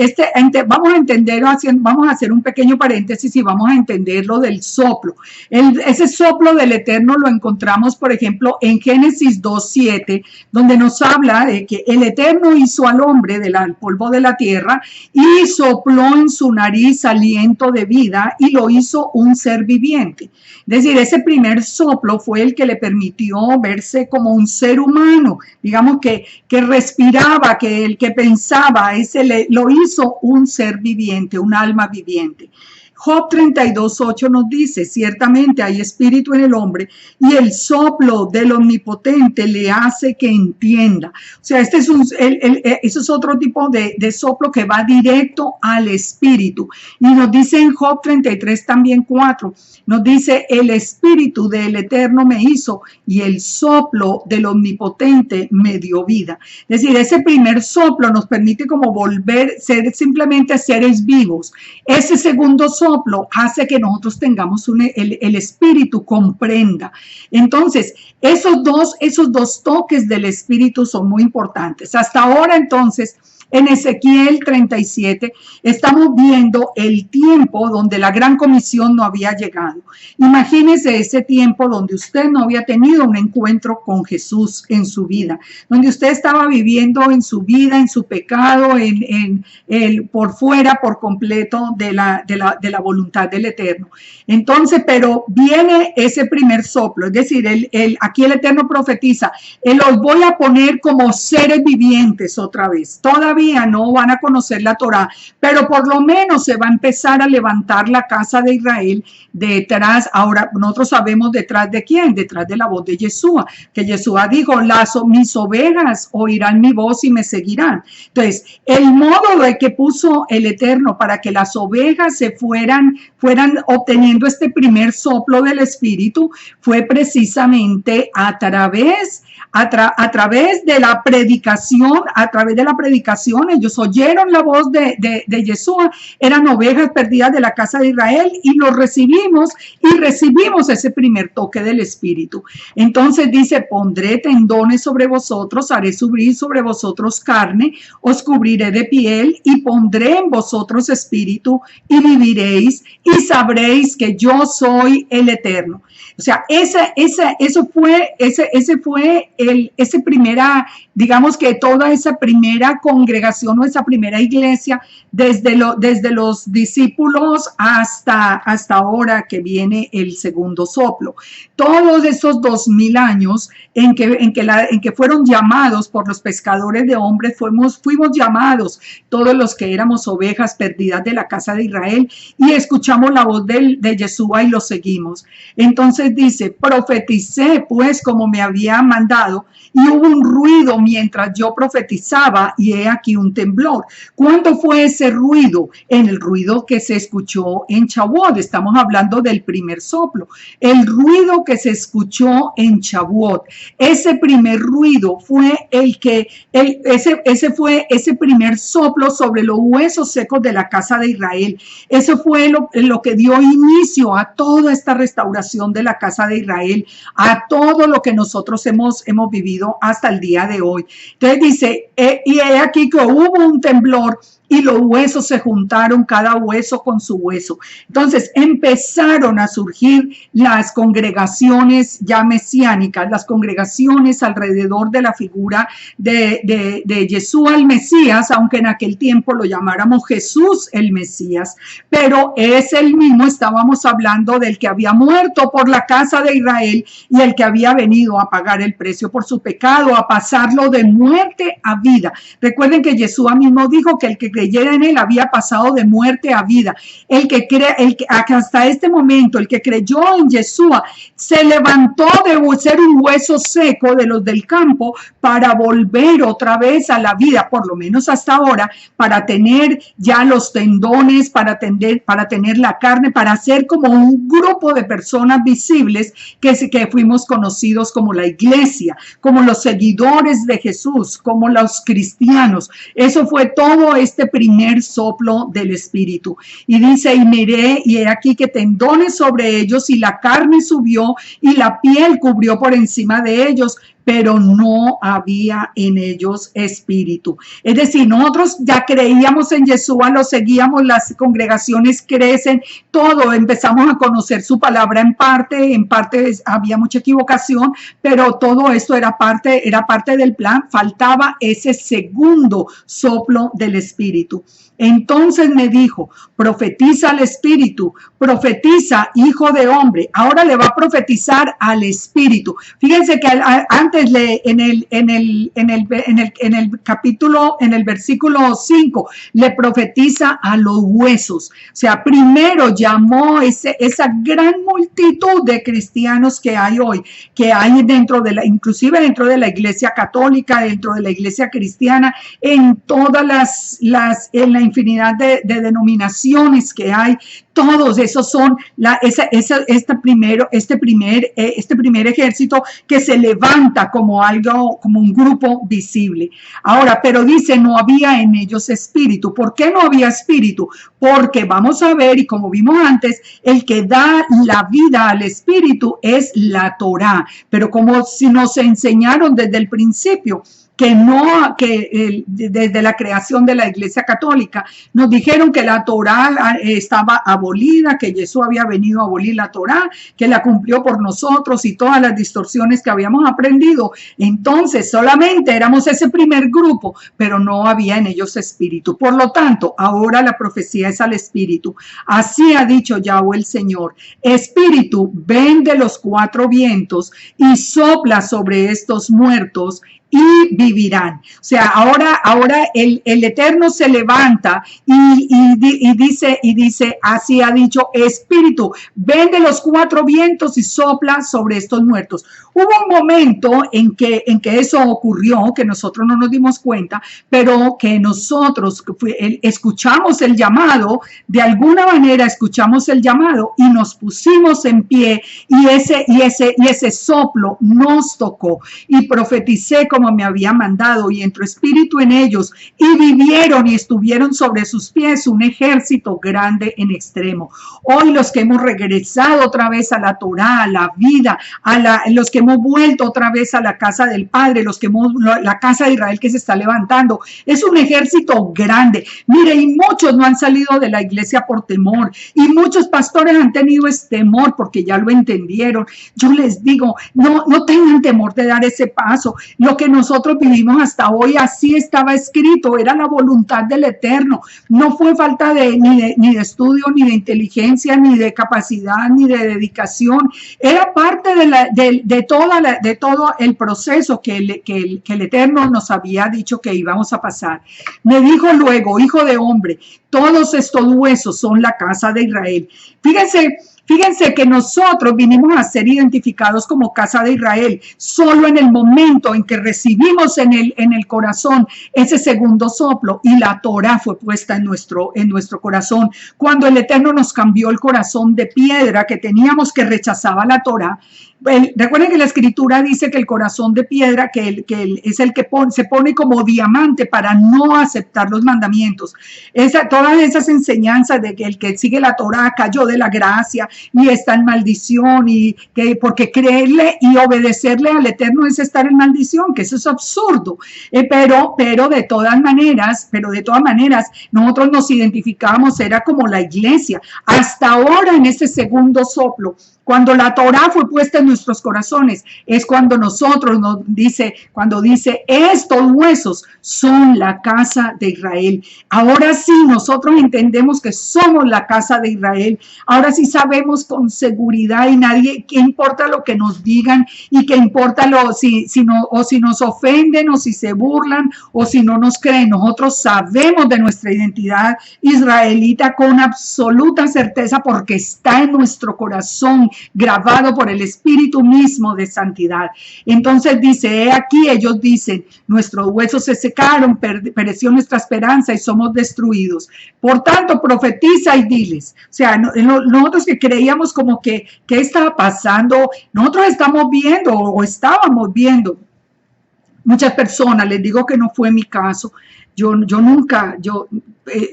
vamos a hacer un pequeño paréntesis y vamos a entender lo del soplo. Ese soplo del Eterno lo encontramos, por ejemplo, en Génesis 2:7, donde nos habla de que el Eterno hizo al hombre del polvo de la tierra y sopló en su nariz aliento de vida y lo hizo un ser viviente. Es decir, ese primer soplo fue el que le permitió verse como un ser humano, digamos que respiraba, que pensaba, lo hizo un ser viviente, un alma viviente. Job 32:8 nos dice, ciertamente hay espíritu en el hombre y el soplo del omnipotente le hace que entienda. O sea, este es eso es otro tipo de soplo que va directo al espíritu. Y nos dice en Job 33 también 4, nos dice, el espíritu del Eterno me hizo y el soplo del omnipotente me dio vida. Es decir, ese primer soplo nos permite como volver, ser simplemente seres vivos. Ese segundo soplo hace que nosotros tengamos el espíritu comprenda. Entonces, esos dos toques del espíritu son muy importantes. Hasta ahora, entonces, en Ezequiel 37 estamos viendo el tiempo donde la gran comisión no había llegado. Imagínese ese tiempo donde usted no había tenido un encuentro con Jesús en su vida, donde usted estaba viviendo en su vida, en su pecado, por fuera, por completo de la voluntad del Eterno. Entonces, pero viene ese primer soplo, es decir, aquí el Eterno profetiza, los voy a poner como seres vivientes otra vez. Todavía no van a conocer la Torá, pero por lo menos se va a empezar a levantar la casa de Israel detrás. Ahora, nosotros sabemos detrás de quién, detrás de la voz de Yeshua, que Yeshua dijo, mis ovejas oirán mi voz y me seguirán. Entonces, el modo de que puso el Eterno para que las ovejas se fueran obteniendo este primer soplo del Espíritu fue precisamente a través de la predicación, ellos oyeron la voz de Yeshua, eran ovejas perdidas de la casa de Israel y los recibimos ese primer toque del Espíritu. Entonces dice, pondré tendones sobre vosotros, haré subir sobre vosotros carne, os cubriré de piel y pondré en vosotros espíritu y viviréis y sabréis que yo soy el Eterno. O sea, ese primera, digamos que toda esa primera congregación o esa primera iglesia, desde los discípulos hasta ahora que viene el segundo soplo. Todos esos 2000 años en que fueron llamados por los pescadores de hombres, fuimos llamados todos los que éramos ovejas perdidas de la casa de Israel y escuchamos la voz de Yeshua y lo seguimos. Entonces dice, profeticé pues como me había mandado y hubo un ruido mientras yo profetizaba y he aquí un temblor. ¿Cuándo fue ese ruido? En el ruido que se escuchó en Shavuot. Estamos hablando del primer soplo. El ruido que se escuchó en Shavuot. Ese primer ruido fue ese primer soplo sobre los huesos secos de la casa de Israel. Eso fue lo que dio inicio a toda esta restauración de la casa de Israel, a todo lo que nosotros hemos vivido hasta el día de hoy. Entonces dice, y he aquí que hubo un temblor y los huesos se juntaron, cada hueso con su hueso. Entonces empezaron a surgir las congregaciones ya mesiánicas, las congregaciones alrededor de la figura de Yeshua el Mesías, aunque en aquel tiempo lo llamáramos Jesús el Mesías, pero es el mismo, estábamos hablando del que había muerto por la casa de Israel y el que había venido a pagar el precio por su pecado, a pasarlo de muerte a vida. Recuerden que Yeshua mismo dijo que el que creyera en él había pasado de muerte a vida. Hasta este momento, el que creyó en Yeshua se levantó de ser un hueso seco de los del campo para volver otra vez a la vida, por lo menos hasta ahora, para tener ya los tendones, para tener la carne, para ser como un grupo de personas visibles que fuimos conocidos como la iglesia, como los seguidores de Jesús, como los cristianos. Eso fue todo este primer soplo del Espíritu. Y dice, y miré, y he aquí que tendones sobre ellos, y la carne subió, y la piel cubrió por encima de ellos, pero no había en ellos espíritu. Es decir, nosotros ya creíamos en Yeshua, lo seguíamos, las congregaciones crecen, todo, empezamos a conocer su palabra en parte había mucha equivocación, pero todo esto era parte del plan, faltaba ese segundo soplo del Espíritu. Entonces me dijo, profetiza al espíritu, profetiza, hijo de hombre. Ahora le va a profetizar al espíritu. Fíjense que antes en el capítulo, en el versículo 5, le profetiza a los huesos. O sea, primero llamó esa gran multitud de cristianos que hay hoy, que hay inclusive dentro de la iglesia católica, dentro de la iglesia cristiana, en todas en la infinidad de denominaciones que hay. Todos esos son este primer ejército que se levanta como un grupo visible. Ahora, pero dice, no había en ellos espíritu. ¿Por qué no había espíritu? Porque vamos a ver, y como vimos antes, el que da la vida al espíritu es la Torá. Pero como si nos enseñaron desde el principio, desde la creación de la Iglesia Católica nos dijeron que la Torá estaba abolida, que Jesús había venido a abolir la Torá, que la cumplió por nosotros y todas las distorsiones que habíamos aprendido. Entonces solamente éramos ese primer grupo, pero no había en ellos espíritu. Por lo tanto, ahora la profecía es al espíritu. Así ha dicho Yahweh el Señor: espíritu, ven de los cuatro vientos y sopla sobre estos muertos y vivirán. O sea, ahora el Eterno se levanta y dice, así ha dicho, espíritu, ven de los cuatro vientos y sopla sobre estos muertos. Hubo un momento en que eso ocurrió, que nosotros no nos dimos cuenta, pero que nosotros escuchamos el llamado, de alguna manera escuchamos el llamado y nos pusimos en pie, y ese soplo nos tocó, y profeticé como me había mandado, y entró espíritu en ellos, y vivieron y estuvieron sobre sus pies un ejército grande en extremo. Hoy los que hemos regresado otra vez a la Torá, a la vida, los que hemos vuelto otra vez a la casa del Padre, la casa de Israel que se está levantando, es un ejército grande. Mire, y muchos no han salido de la iglesia por temor, y muchos pastores han tenido ese temor porque ya lo entendieron. Yo les digo, no tengan temor de dar ese paso. Lo que nosotros vivimos hasta hoy, así estaba escrito, era la voluntad del Eterno. No fue falta ni de estudio, ni de inteligencia, ni de capacidad, ni de dedicación. Era parte de todo el proceso que el Eterno nos había dicho que íbamos a pasar. Me dijo luego, hijo de hombre, todos estos huesos son la casa de Israel. Fíjense que nosotros vinimos a ser identificados como casa de Israel solo en el momento en que recibimos en el corazón ese segundo soplo, y la Torá fue puesta en nuestro corazón. Cuando el Eterno nos cambió el corazón de piedra que teníamos, que rechazaba la Torá. Recuerden que la escritura dice que el corazón de piedra, que es el que se pone como diamante para no aceptar los mandamientos. Todas esas enseñanzas de que el que sigue la Torá cayó de la gracia y está en maldición, porque creerle y obedecerle al Eterno es estar en maldición, que eso es absurdo. Pero de todas maneras, nosotros nos identificamos, era como la iglesia. Hasta ahora, en este segundo soplo, cuando la Torá fue puesta en nuestros corazones, es cuando cuando dice, estos huesos son la casa de Israel. Ahora sí, nosotros entendemos que somos la casa de Israel. Ahora sí sabemos con seguridad, y qué importa lo que nos digan, y qué importa si nos ofenden, o si se burlan, o si no nos creen. Nosotros sabemos de nuestra identidad israelita con absoluta certeza, porque está en nuestro corazón, grabado por el Espíritu mismo de santidad. Entonces dice, he aquí, ellos dicen, nuestros huesos se secaron, pereció nuestra esperanza y somos destruidos. Por tanto, profetiza y diles. O sea, nosotros que creíamos como que, ¿qué estaba pasando? Nosotros estamos viendo, o estábamos viendo muchas personas, les digo que no fue mi caso. Yo nunca,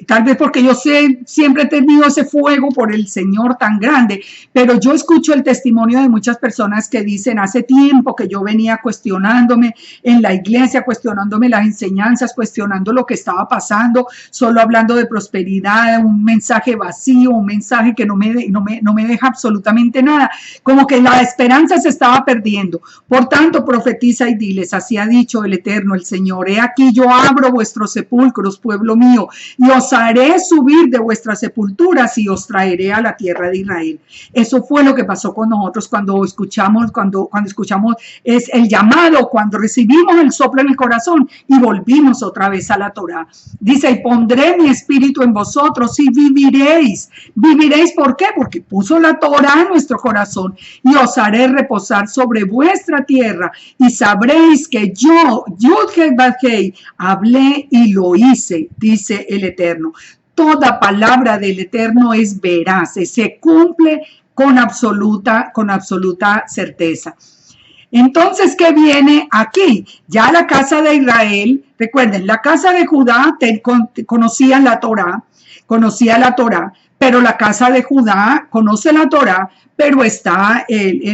tal vez porque yo siempre he tenido ese fuego por el Señor tan grande, pero yo escucho el testimonio de muchas personas que dicen, hace tiempo que yo venía cuestionándome en la iglesia, cuestionándome las enseñanzas, cuestionando lo que estaba pasando, solo hablando de prosperidad, un mensaje vacío, un mensaje que no me deja absolutamente nada, como que la esperanza se estaba perdiendo. Por tanto, profetiza y diles, así ha dicho el Eterno, el Señor, he aquí yo abro vuestros sepulcros, pueblo mío, y os haré subir de vuestras sepulturas y os traeré a la tierra de Israel. Eso fue lo que pasó con nosotros cuando escuchamos es el llamado, cuando recibimos el soplo en el corazón y volvimos otra vez a la Torá. Dice, y pondré mi espíritu en vosotros y viviréis. ¿Viviréis por qué? Porque puso la Torá en nuestro corazón y os haré reposar sobre vuestra tierra y sabréis que yo, Yud-Heh-Vav-Heh, hablé y lo hice, dice el Eterno. Toda palabra del Eterno es veraz, se cumple con absoluta certeza. Entonces, ¿qué viene aquí? Ya la casa de Israel, recuerden, la casa de Judá conocía la Torá, pero la casa de Judá conoce la Torá, pero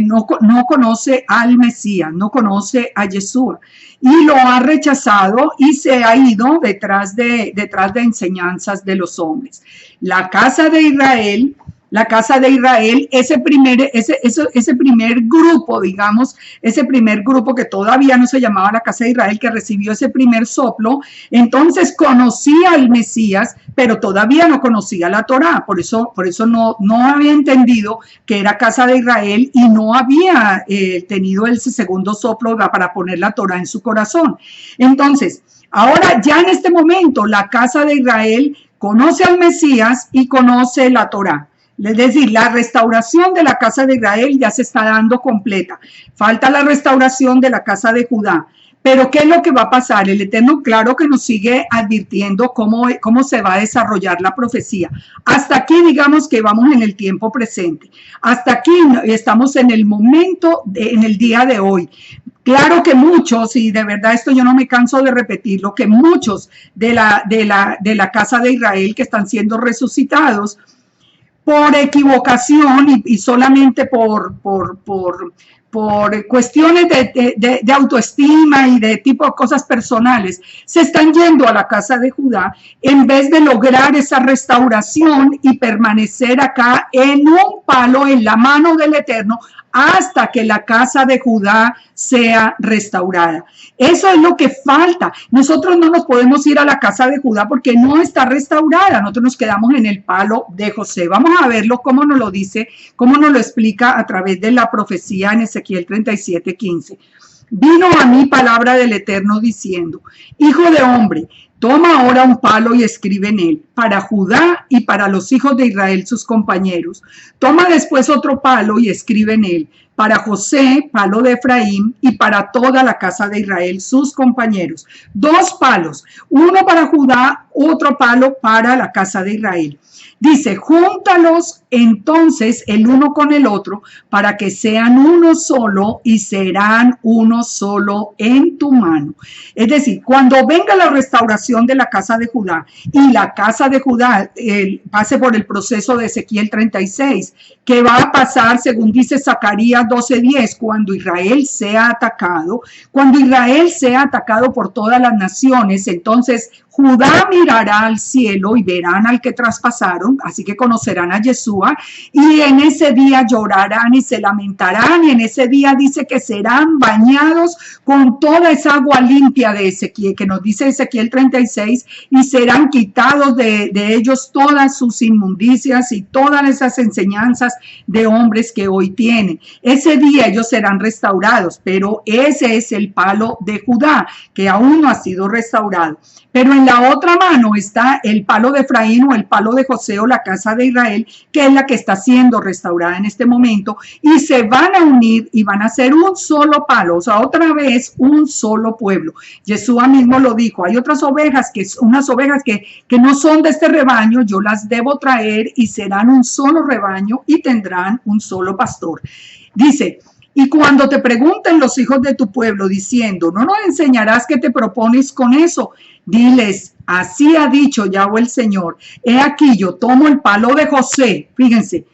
no conoce al Mesías, no conoce a Yeshua, y lo ha rechazado y se ha ido detrás de enseñanzas de los hombres. La casa de Israel, ese primer grupo, digamos, ese primer grupo que todavía no se llamaba la casa de Israel, que recibió ese primer soplo, entonces conocía al Mesías, pero todavía no conocía la Torá, por eso no había entendido que era casa de Israel y no había tenido ese segundo soplo para poner la Torá en su corazón. Entonces, ahora ya en este momento la casa de Israel conoce al Mesías y conoce la Torá. Es decir, la restauración de la casa de Israel ya se está dando completa. Falta la restauración de la casa de Judá. Pero ¿qué es lo que va a pasar? El Eterno, claro que nos sigue advirtiendo cómo se va a desarrollar la profecía. Hasta aquí, digamos que vamos en el tiempo presente. Hasta aquí estamos en el momento, en el día de hoy. Claro que muchos, y de verdad esto yo no me canso de repetirlo, que muchos de la casa de Israel que están siendo resucitados, por equivocación y solamente por cuestiones de autoestima y de tipo de cosas personales, se están yendo a la casa de Judá en vez de lograr esa restauración y permanecer acá en un palo, en la mano del Eterno, hasta que la casa de Judá sea restaurada. Eso es lo que falta. Nosotros no nos podemos ir a la casa de Judá porque no está restaurada. Nosotros nos quedamos en el palo de José. Vamos a verlo cómo nos lo dice, cómo nos lo explica a través de la profecía en Ezequiel 37:15. Vino a mí palabra del Eterno diciendo, hijo de hombre, toma ahora un palo y escribe en él, para Judá y para los hijos de Israel sus compañeros. Toma después otro palo y escribe en él, para José, palo de Efraín, y para toda la casa de Israel sus compañeros. 2 palos, uno para Judá, otro palo para la casa de Israel. Dice, júntalos entonces el uno con el otro para que sean uno solo y serán uno solo en tu mano. Es decir, cuando venga la restauración de la casa de Judá y la casa de Judá pase por el proceso de Ezequiel 36, que va a pasar según dice Zacarías 12:10, cuando Israel sea atacado por todas las naciones, entonces Judá mirará al cielo y verán al que traspasaron, así que conocerán a Yeshua, y en ese día llorarán y se lamentarán, y en ese día dice que serán bañados con toda esa agua limpia de Ezequiel, que nos dice Ezequiel 36, y serán quitados de ellos todas sus inmundicias y todas esas enseñanzas de hombres que hoy tienen. Ese día ellos serán restaurados, pero ese es el palo de Judá, que aún no ha sido restaurado. Pero en la otra mano está el palo de Efraín o el palo de José o la casa de Israel, que es la que está siendo restaurada en este momento, y se van a unir y van a ser un solo palo, o sea, otra vez un solo pueblo. Yeshua mismo lo dijo, hay otras ovejas, unas ovejas que no son de este rebaño, yo las debo traer y serán un solo rebaño y tendrán un solo pastor. Dice, y cuando te pregunten los hijos de tu pueblo diciendo, ¿no nos enseñarás qué te propones con eso? Diles, así ha dicho Yahweh el Señor, he aquí yo tomo el palo de José, fíjense,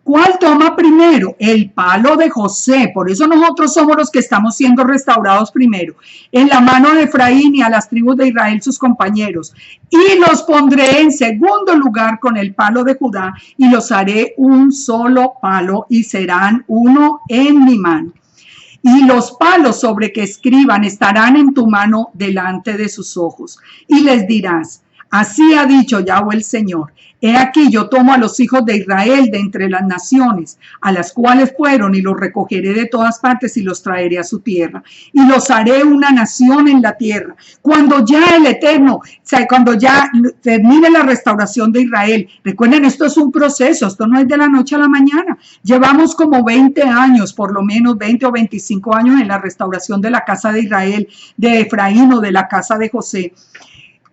¿cuál toma primero? El palo de José, por eso nosotros somos los que estamos siendo restaurados primero, en la mano de Efraín y a las tribus de Israel sus compañeros, y los pondré en segundo lugar con el palo de Judá, y los haré un solo palo, y serán uno en mi mano. Y los palos sobre que escriban estarán en tu mano delante de sus ojos. Y les dirás, Así ha dicho Yahweh el Señor. He aquí yo tomo a los hijos de Israel de entre las naciones, a las cuales fueron, y los recogeré de todas partes y los traeré a su tierra. Y los haré una nación en la tierra. Cuando ya el Eterno, cuando ya termine la restauración de Israel, recuerden, esto es un proceso, esto no es de la noche a la mañana. Llevamos como 20 años, por lo menos 20 o 25 años en la restauración de la casa de Israel, de Efraín o de la casa de José.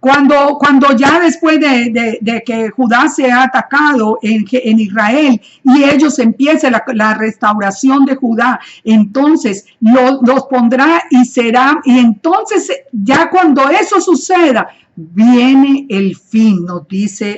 Cuando ya después de que Judá se ha atacado en Israel y ellos empiecen la restauración de Judá, entonces los pondrá y entonces ya cuando eso suceda, viene el fin,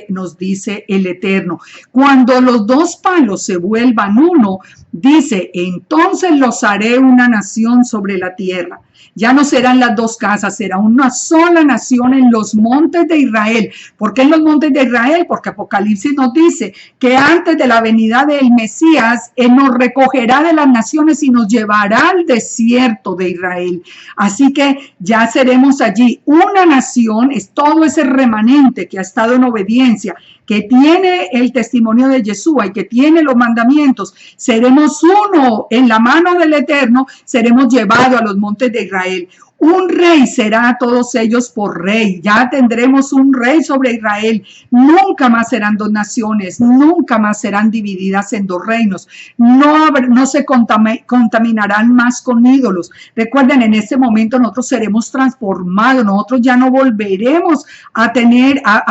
nos dice el Eterno. Cuando los dos palos se vuelvan uno, dice, entonces los haré una nación sobre la tierra. Ya no serán las dos casas, será una sola nación en los montes de Israel. ¿Por qué en los montes de Israel? Porque Apocalipsis nos dice que antes de la venida del Mesías, Él nos recogerá de las naciones y nos llevará al desierto de Israel. Así que ya seremos allí una nación, es todo ese remanente que ha estado en obediencia, que tiene el testimonio de Yeshua y que tiene los mandamientos. Seremos uno en la mano del Eterno, seremos llevados a los montes de Israel. Un rey será a todos ellos por rey. Ya tendremos un rey sobre Israel. Nunca más serán dos naciones, nunca más serán divididas en dos reinos. No se contaminarán más con ídolos. Recuerden, en ese momento nosotros seremos transformados. Nosotros ya no volveremos a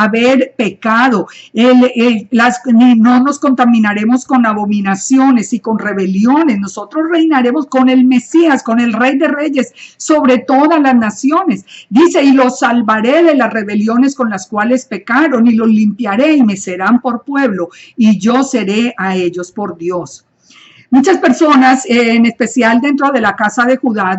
ver pecado. No nos contaminaremos con abominaciones y con rebeliones. Nosotros reinaremos con el Mesías, con el Rey de Reyes, sobre todas las naciones. Dice, y los salvaré de las rebeliones con las cuales pecaron, y los limpiaré y me serán por pueblo, y yo seré a ellos por Dios. Muchas personas, en especial dentro de la casa de Judá,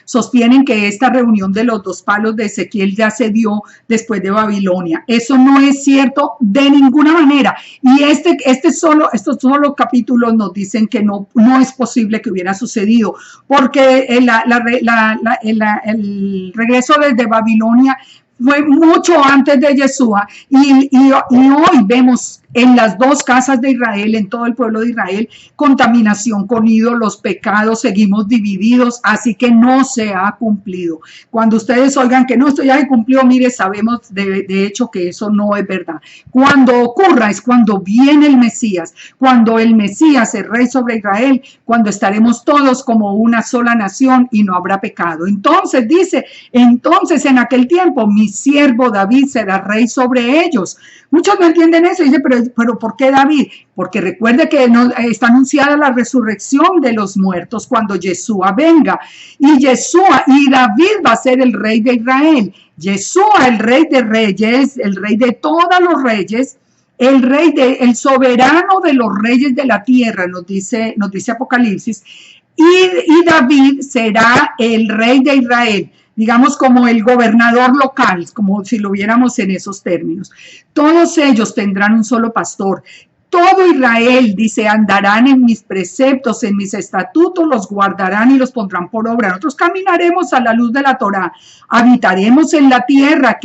sostienen que esta reunión de los dos palos de Ezequiel ya se dio después de Babilonia. Eso no es cierto de ninguna manera. Y estos solo capítulos nos dicen que no es posible que hubiera sucedido, porque el regreso desde Babilonia fue mucho antes de Yeshua, y hoy vemos en las dos casas de Israel, en todo el pueblo de Israel, contaminación con ídolos, pecados, seguimos divididos, así que no se ha cumplido. Cuando ustedes oigan que no, esto ya se cumplió, mire, sabemos de hecho que eso no es verdad. Cuando ocurra es cuando viene el Mesías, cuando el Mesías es rey sobre Israel, cuando estaremos todos como una sola nación y no habrá pecado. Entonces dice, en aquel tiempo mi siervo David será rey sobre ellos. Muchos no entienden eso, dicen, pero ¿por qué David? Porque recuerde que está anunciada la resurrección de los muertos cuando Yeshua venga. Y David va a ser el rey de Israel. Yeshua, el rey de reyes, el rey de todos los reyes, el soberano de los reyes de la tierra, nos dice Apocalipsis. Y David será el rey de Israel, digamos como el gobernador local, como si lo viéramos en esos términos. Todos ellos tendrán un solo pastor. Todo Israel, dice, andarán en mis preceptos, en mis estatutos, los guardarán y los pondrán por obra. Nosotros caminaremos a la luz de la Torá, habitaremos en la tierra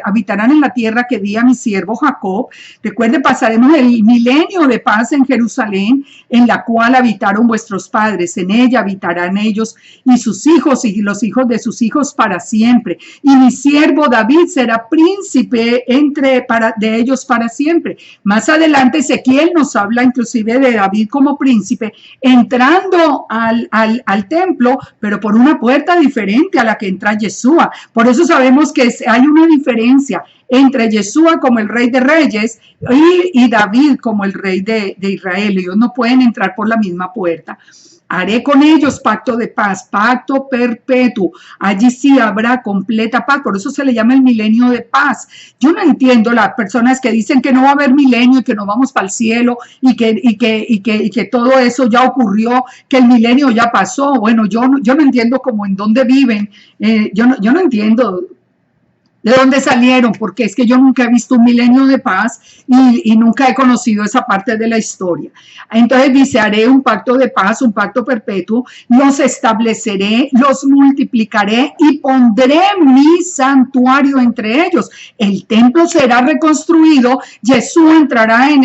habitarán en la tierra que di a mi siervo Jacob. Recuerde, pasaremos el milenio de paz en Jerusalén, en la cual habitaron vuestros padres. En ella habitarán ellos y sus hijos y los hijos de sus hijos para siempre. Y mi siervo David será príncipe de ellos para siempre. Más adelante Ezequiel nos habla inclusive de David como príncipe entrando al templo, pero por una puerta diferente a la que entra Yeshua. Por eso sabemos que hay una diferencia entre Yeshua como el rey de reyes y David como el rey de Israel. Ellos no pueden entrar por la misma puerta. Haré con ellos pacto de paz, pacto perpetuo. Allí sí habrá completa paz. Por eso se le llama el milenio de paz. Yo no entiendo las personas que dicen que no va a haber milenio y que no vamos para el cielo y que todo eso ya ocurrió, que el milenio ya pasó. Bueno, yo no entiendo cómo en dónde viven. Yo no entiendo. ¿De dónde salieron? Porque es que yo nunca he visto un milenio de paz y nunca he conocido esa parte de la historia. Entonces dice, haré un pacto de paz, un pacto perpetuo, los estableceré, los multiplicaré y pondré mi santuario entre ellos. El templo será reconstruido, Yeshua entrará en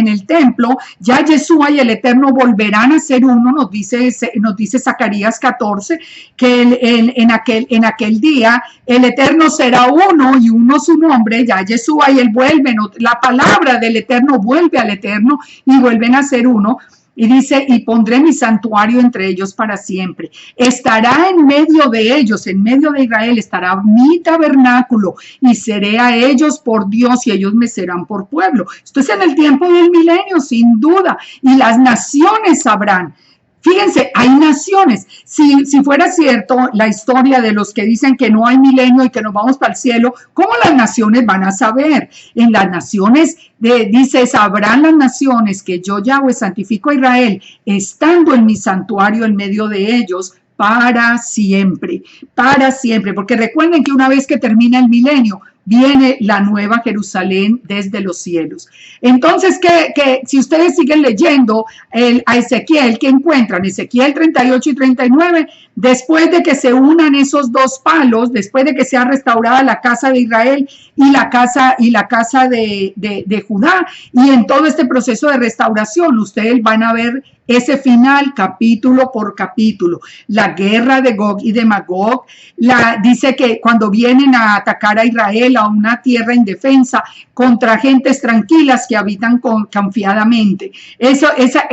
el templo, ya Yeshua y el Eterno volverán a ser uno, nos dice Zacarías 14, que en aquel día el Eterno será uno y uno su nombre, ya Yeshua y él vuelven, la palabra del Eterno vuelve al Eterno y vuelven a ser uno. Y dice, y pondré mi santuario entre ellos para siempre. Estará en medio de ellos, en medio de Israel, estará mi tabernáculo y seré a ellos por Dios y ellos me serán por pueblo. Esto es en el tiempo del milenio, sin duda. Y las naciones sabrán. Fíjense, hay naciones. Si fuera cierto la historia de los que dicen que no hay milenio y que nos vamos para el cielo, ¿cómo las naciones van a saber? En las naciones, dice, sabrán las naciones que yo, Yahweh, santifico a Israel, estando en mi santuario en medio de ellos, para siempre, porque recuerden que una vez que termina el milenio, viene la nueva Jerusalén desde los cielos. Entonces, que si ustedes siguen leyendo a Ezequiel, ¿qué encuentran? Ezequiel 38 y 39, después de que se unan esos dos palos, después de que sea restaurada la casa de Israel y la casa de Judá, y en todo este proceso de restauración, ustedes van a ver ese final capítulo por capítulo, la guerra de Gog y de Magog, dice que cuando vienen a atacar a Israel, a una tierra indefensa, contra gentes tranquilas que habitan confiadamente. Eso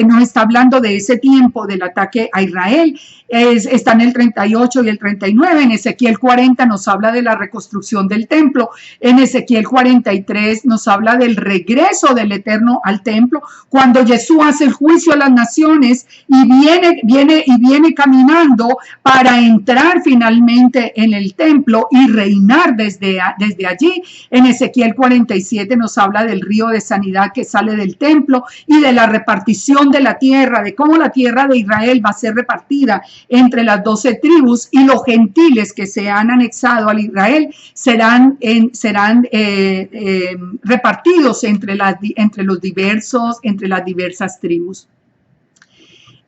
nos está hablando de ese tiempo del ataque a Israel. Está en el 38 y el 39, en Ezequiel 40 nos habla de la reconstrucción del templo, en Ezequiel 43 nos habla del regreso del Eterno al templo, cuando Jesús hace el juicio a las naciones y viene caminando para entrar finalmente en el templo y reinar desde allí. En Ezequiel 47 nos habla del río de sanidad que sale del templo y de la repartición de la tierra, de cómo la tierra de Israel va a ser repartida entre las 12 tribus y los gentiles que se han anexado al Israel serán repartidos entre las diversas tribus.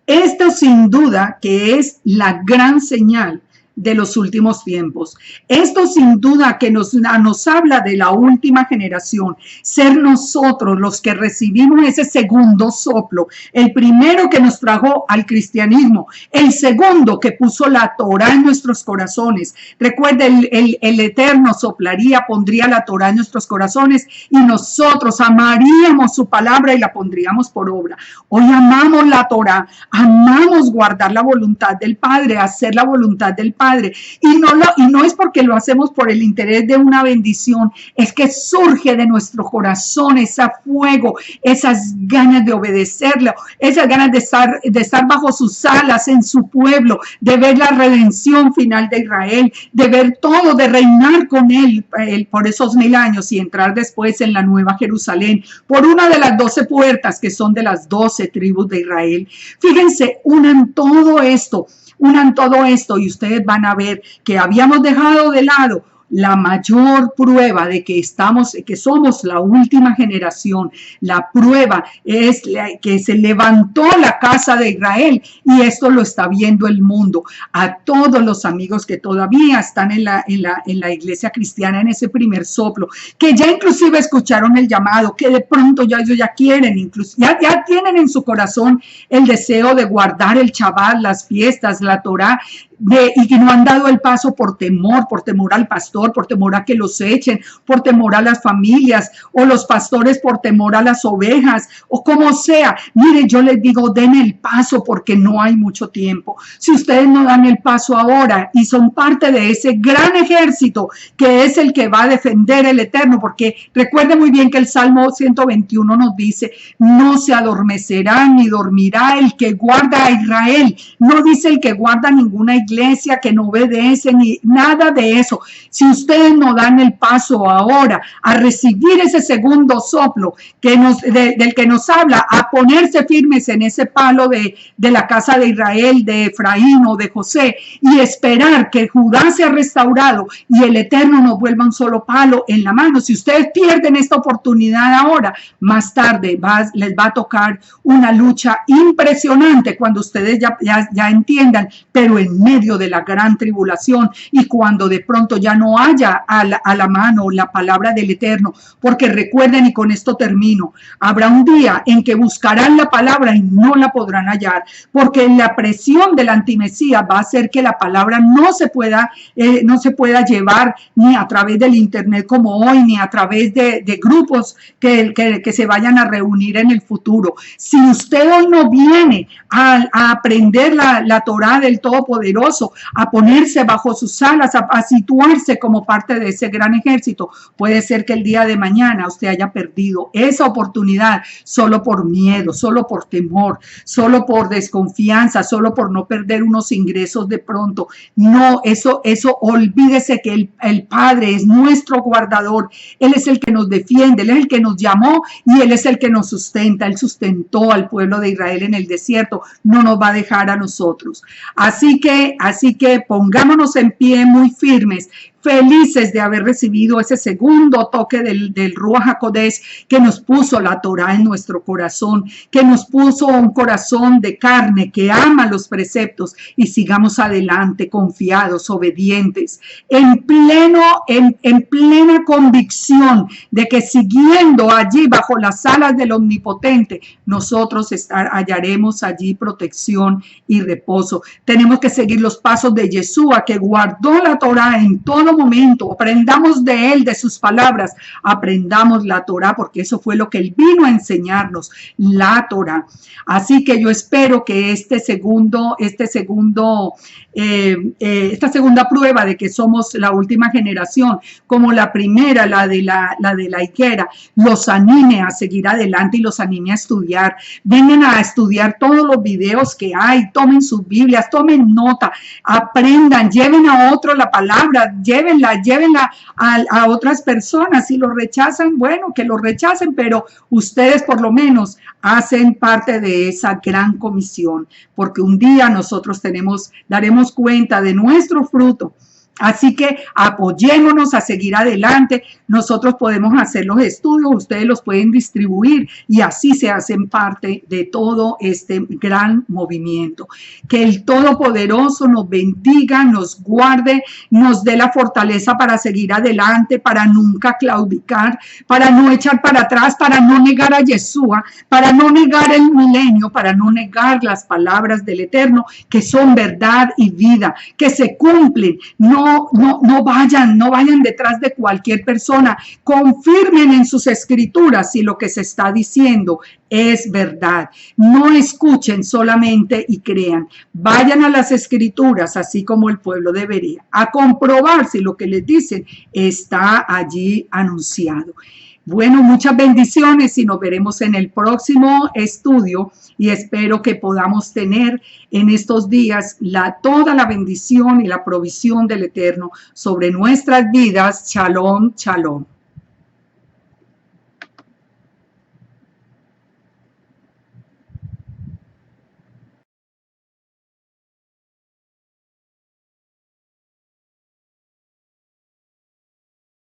Esto sin duda que es la gran señal de los últimos tiempos. Esto sin duda que nos habla de la última generación, ser nosotros los que recibimos ese segundo soplo, el primero que nos trajo al cristianismo, el segundo que puso la Torá en nuestros corazones. Recuerda, el Eterno soplaría, pondría la Torá en nuestros corazones y nosotros amaríamos su palabra y la pondríamos por obra. Hoy amamos la Torá, amamos guardar la voluntad del Padre, hacer la voluntad del Padre. Y no es porque lo hacemos por el interés de una bendición, es que surge de nuestro corazón ese fuego, esas ganas de obedecerlo, esas ganas de estar bajo sus alas en su pueblo, de ver la redención final de Israel, de ver todo, de reinar con él por esos 1000 años y entrar después en la nueva Jerusalén, por una de las 12 puertas que son de las 12 tribus de Israel. Fíjense, unan todo esto y ustedes van a ver que habíamos dejado de lado la mayor prueba de que somos la última generación. La prueba es que se levantó la casa de Israel y esto lo está viendo el mundo. A todos los amigos que todavía están en la iglesia cristiana en ese primer soplo, que ya inclusive escucharon el llamado, que de pronto ellos ya quieren, ya tienen en su corazón el deseo de guardar el Shabbat, las fiestas, la Torá, y que no han dado el paso por temor al pastor, por temor a que los echen, por temor a las familias, o los pastores por temor a las ovejas, o como sea. Mire, yo les digo, den el paso porque no hay mucho tiempo. Si ustedes no dan el paso ahora y son parte de ese gran ejército que es el que va a defender el Eterno, porque recuerde muy bien que el Salmo 121 nos dice, no se adormecerá ni dormirá el que guarda a Israel. No dice el que guarda ninguna iglesia, iglesia que no obedece ni nada de eso. Si ustedes no dan el paso ahora a recibir ese segundo soplo del que nos habla, a ponerse firmes en ese palo de la casa de Israel, de Efraín o de José, y esperar que Judá sea restaurado y el Eterno nos vuelva un solo palo en la mano. Si ustedes pierden esta oportunidad ahora, más tarde les va a tocar una lucha impresionante cuando ustedes ya entiendan, pero en medio de la gran tribulación y cuando de pronto ya no haya a la mano la palabra del Eterno, porque recuerden, y con esto termino, habrá un día en que buscarán la palabra y no la podrán hallar, porque la presión del antimesías va a hacer que la palabra no se pueda llevar ni a través del internet como hoy, ni a través de grupos que se vayan a reunir en el futuro. Si usted hoy no viene a aprender la Torá del Todopoderoso, a ponerse bajo sus alas, a situarse como parte de ese gran ejército, puede ser que el día de mañana usted haya perdido esa oportunidad solo por miedo, solo por temor, solo por desconfianza, solo por no perder unos ingresos de pronto. No, eso olvídese que el Padre es nuestro guardador. Él es el que nos defiende, Él es el que nos llamó y Él es el que nos sustenta. Él sustentó al pueblo de Israel en el desierto, no nos va a dejar a nosotros. Así que pongámonos en pie muy firmes, felices de haber recibido ese segundo toque del Ruach HaKodesh que nos puso la Torá en nuestro corazón, que nos puso un corazón de carne que ama los preceptos, y sigamos adelante confiados, obedientes, en plena convicción de que siguiendo allí bajo las alas del Omnipotente, nosotros hallaremos allí protección y reposo. Tenemos que seguir los pasos de Yeshua, que guardó la Torá en todo momento. Aprendamos de él, de sus palabras, aprendamos la Torá, porque eso fue lo que él vino a enseñarnos, la Torá. Así que yo espero que esta segunda prueba de que somos la última generación, como la primera, la de la higuera, los anime a seguir adelante y los anime a estudiar. Vengan a estudiar todos los videos que hay, tomen sus Biblias, tomen nota, aprendan, lleven a otro la palabra, llévenla a otras personas. Si lo rechazan, bueno, que lo rechacen, pero ustedes por lo menos hacen parte de esa gran comisión, porque un día nosotros daremos cuenta de nuestro fruto. Así que apoyémonos a seguir adelante. Nosotros podemos hacer los estudios, ustedes los pueden distribuir y así se hacen parte de todo este gran movimiento. Que el Todopoderoso nos bendiga, nos guarde, nos dé la fortaleza para seguir adelante, para nunca claudicar, para no echar para atrás, para no negar a Yeshua, para no negar el milenio, para no negar las palabras del Eterno, que son verdad y vida, que se cumplen. No vayan detrás de cualquier persona. Confirmen en sus escrituras si lo que se está diciendo es verdad. No escuchen solamente y crean. Vayan a las escrituras, así como el pueblo debería, a comprobar si lo que les dicen está allí anunciado. Bueno, muchas bendiciones y nos veremos en el próximo estudio, y espero que podamos tener en estos días toda la bendición y la provisión del Eterno sobre nuestras vidas. Shalom, shalom.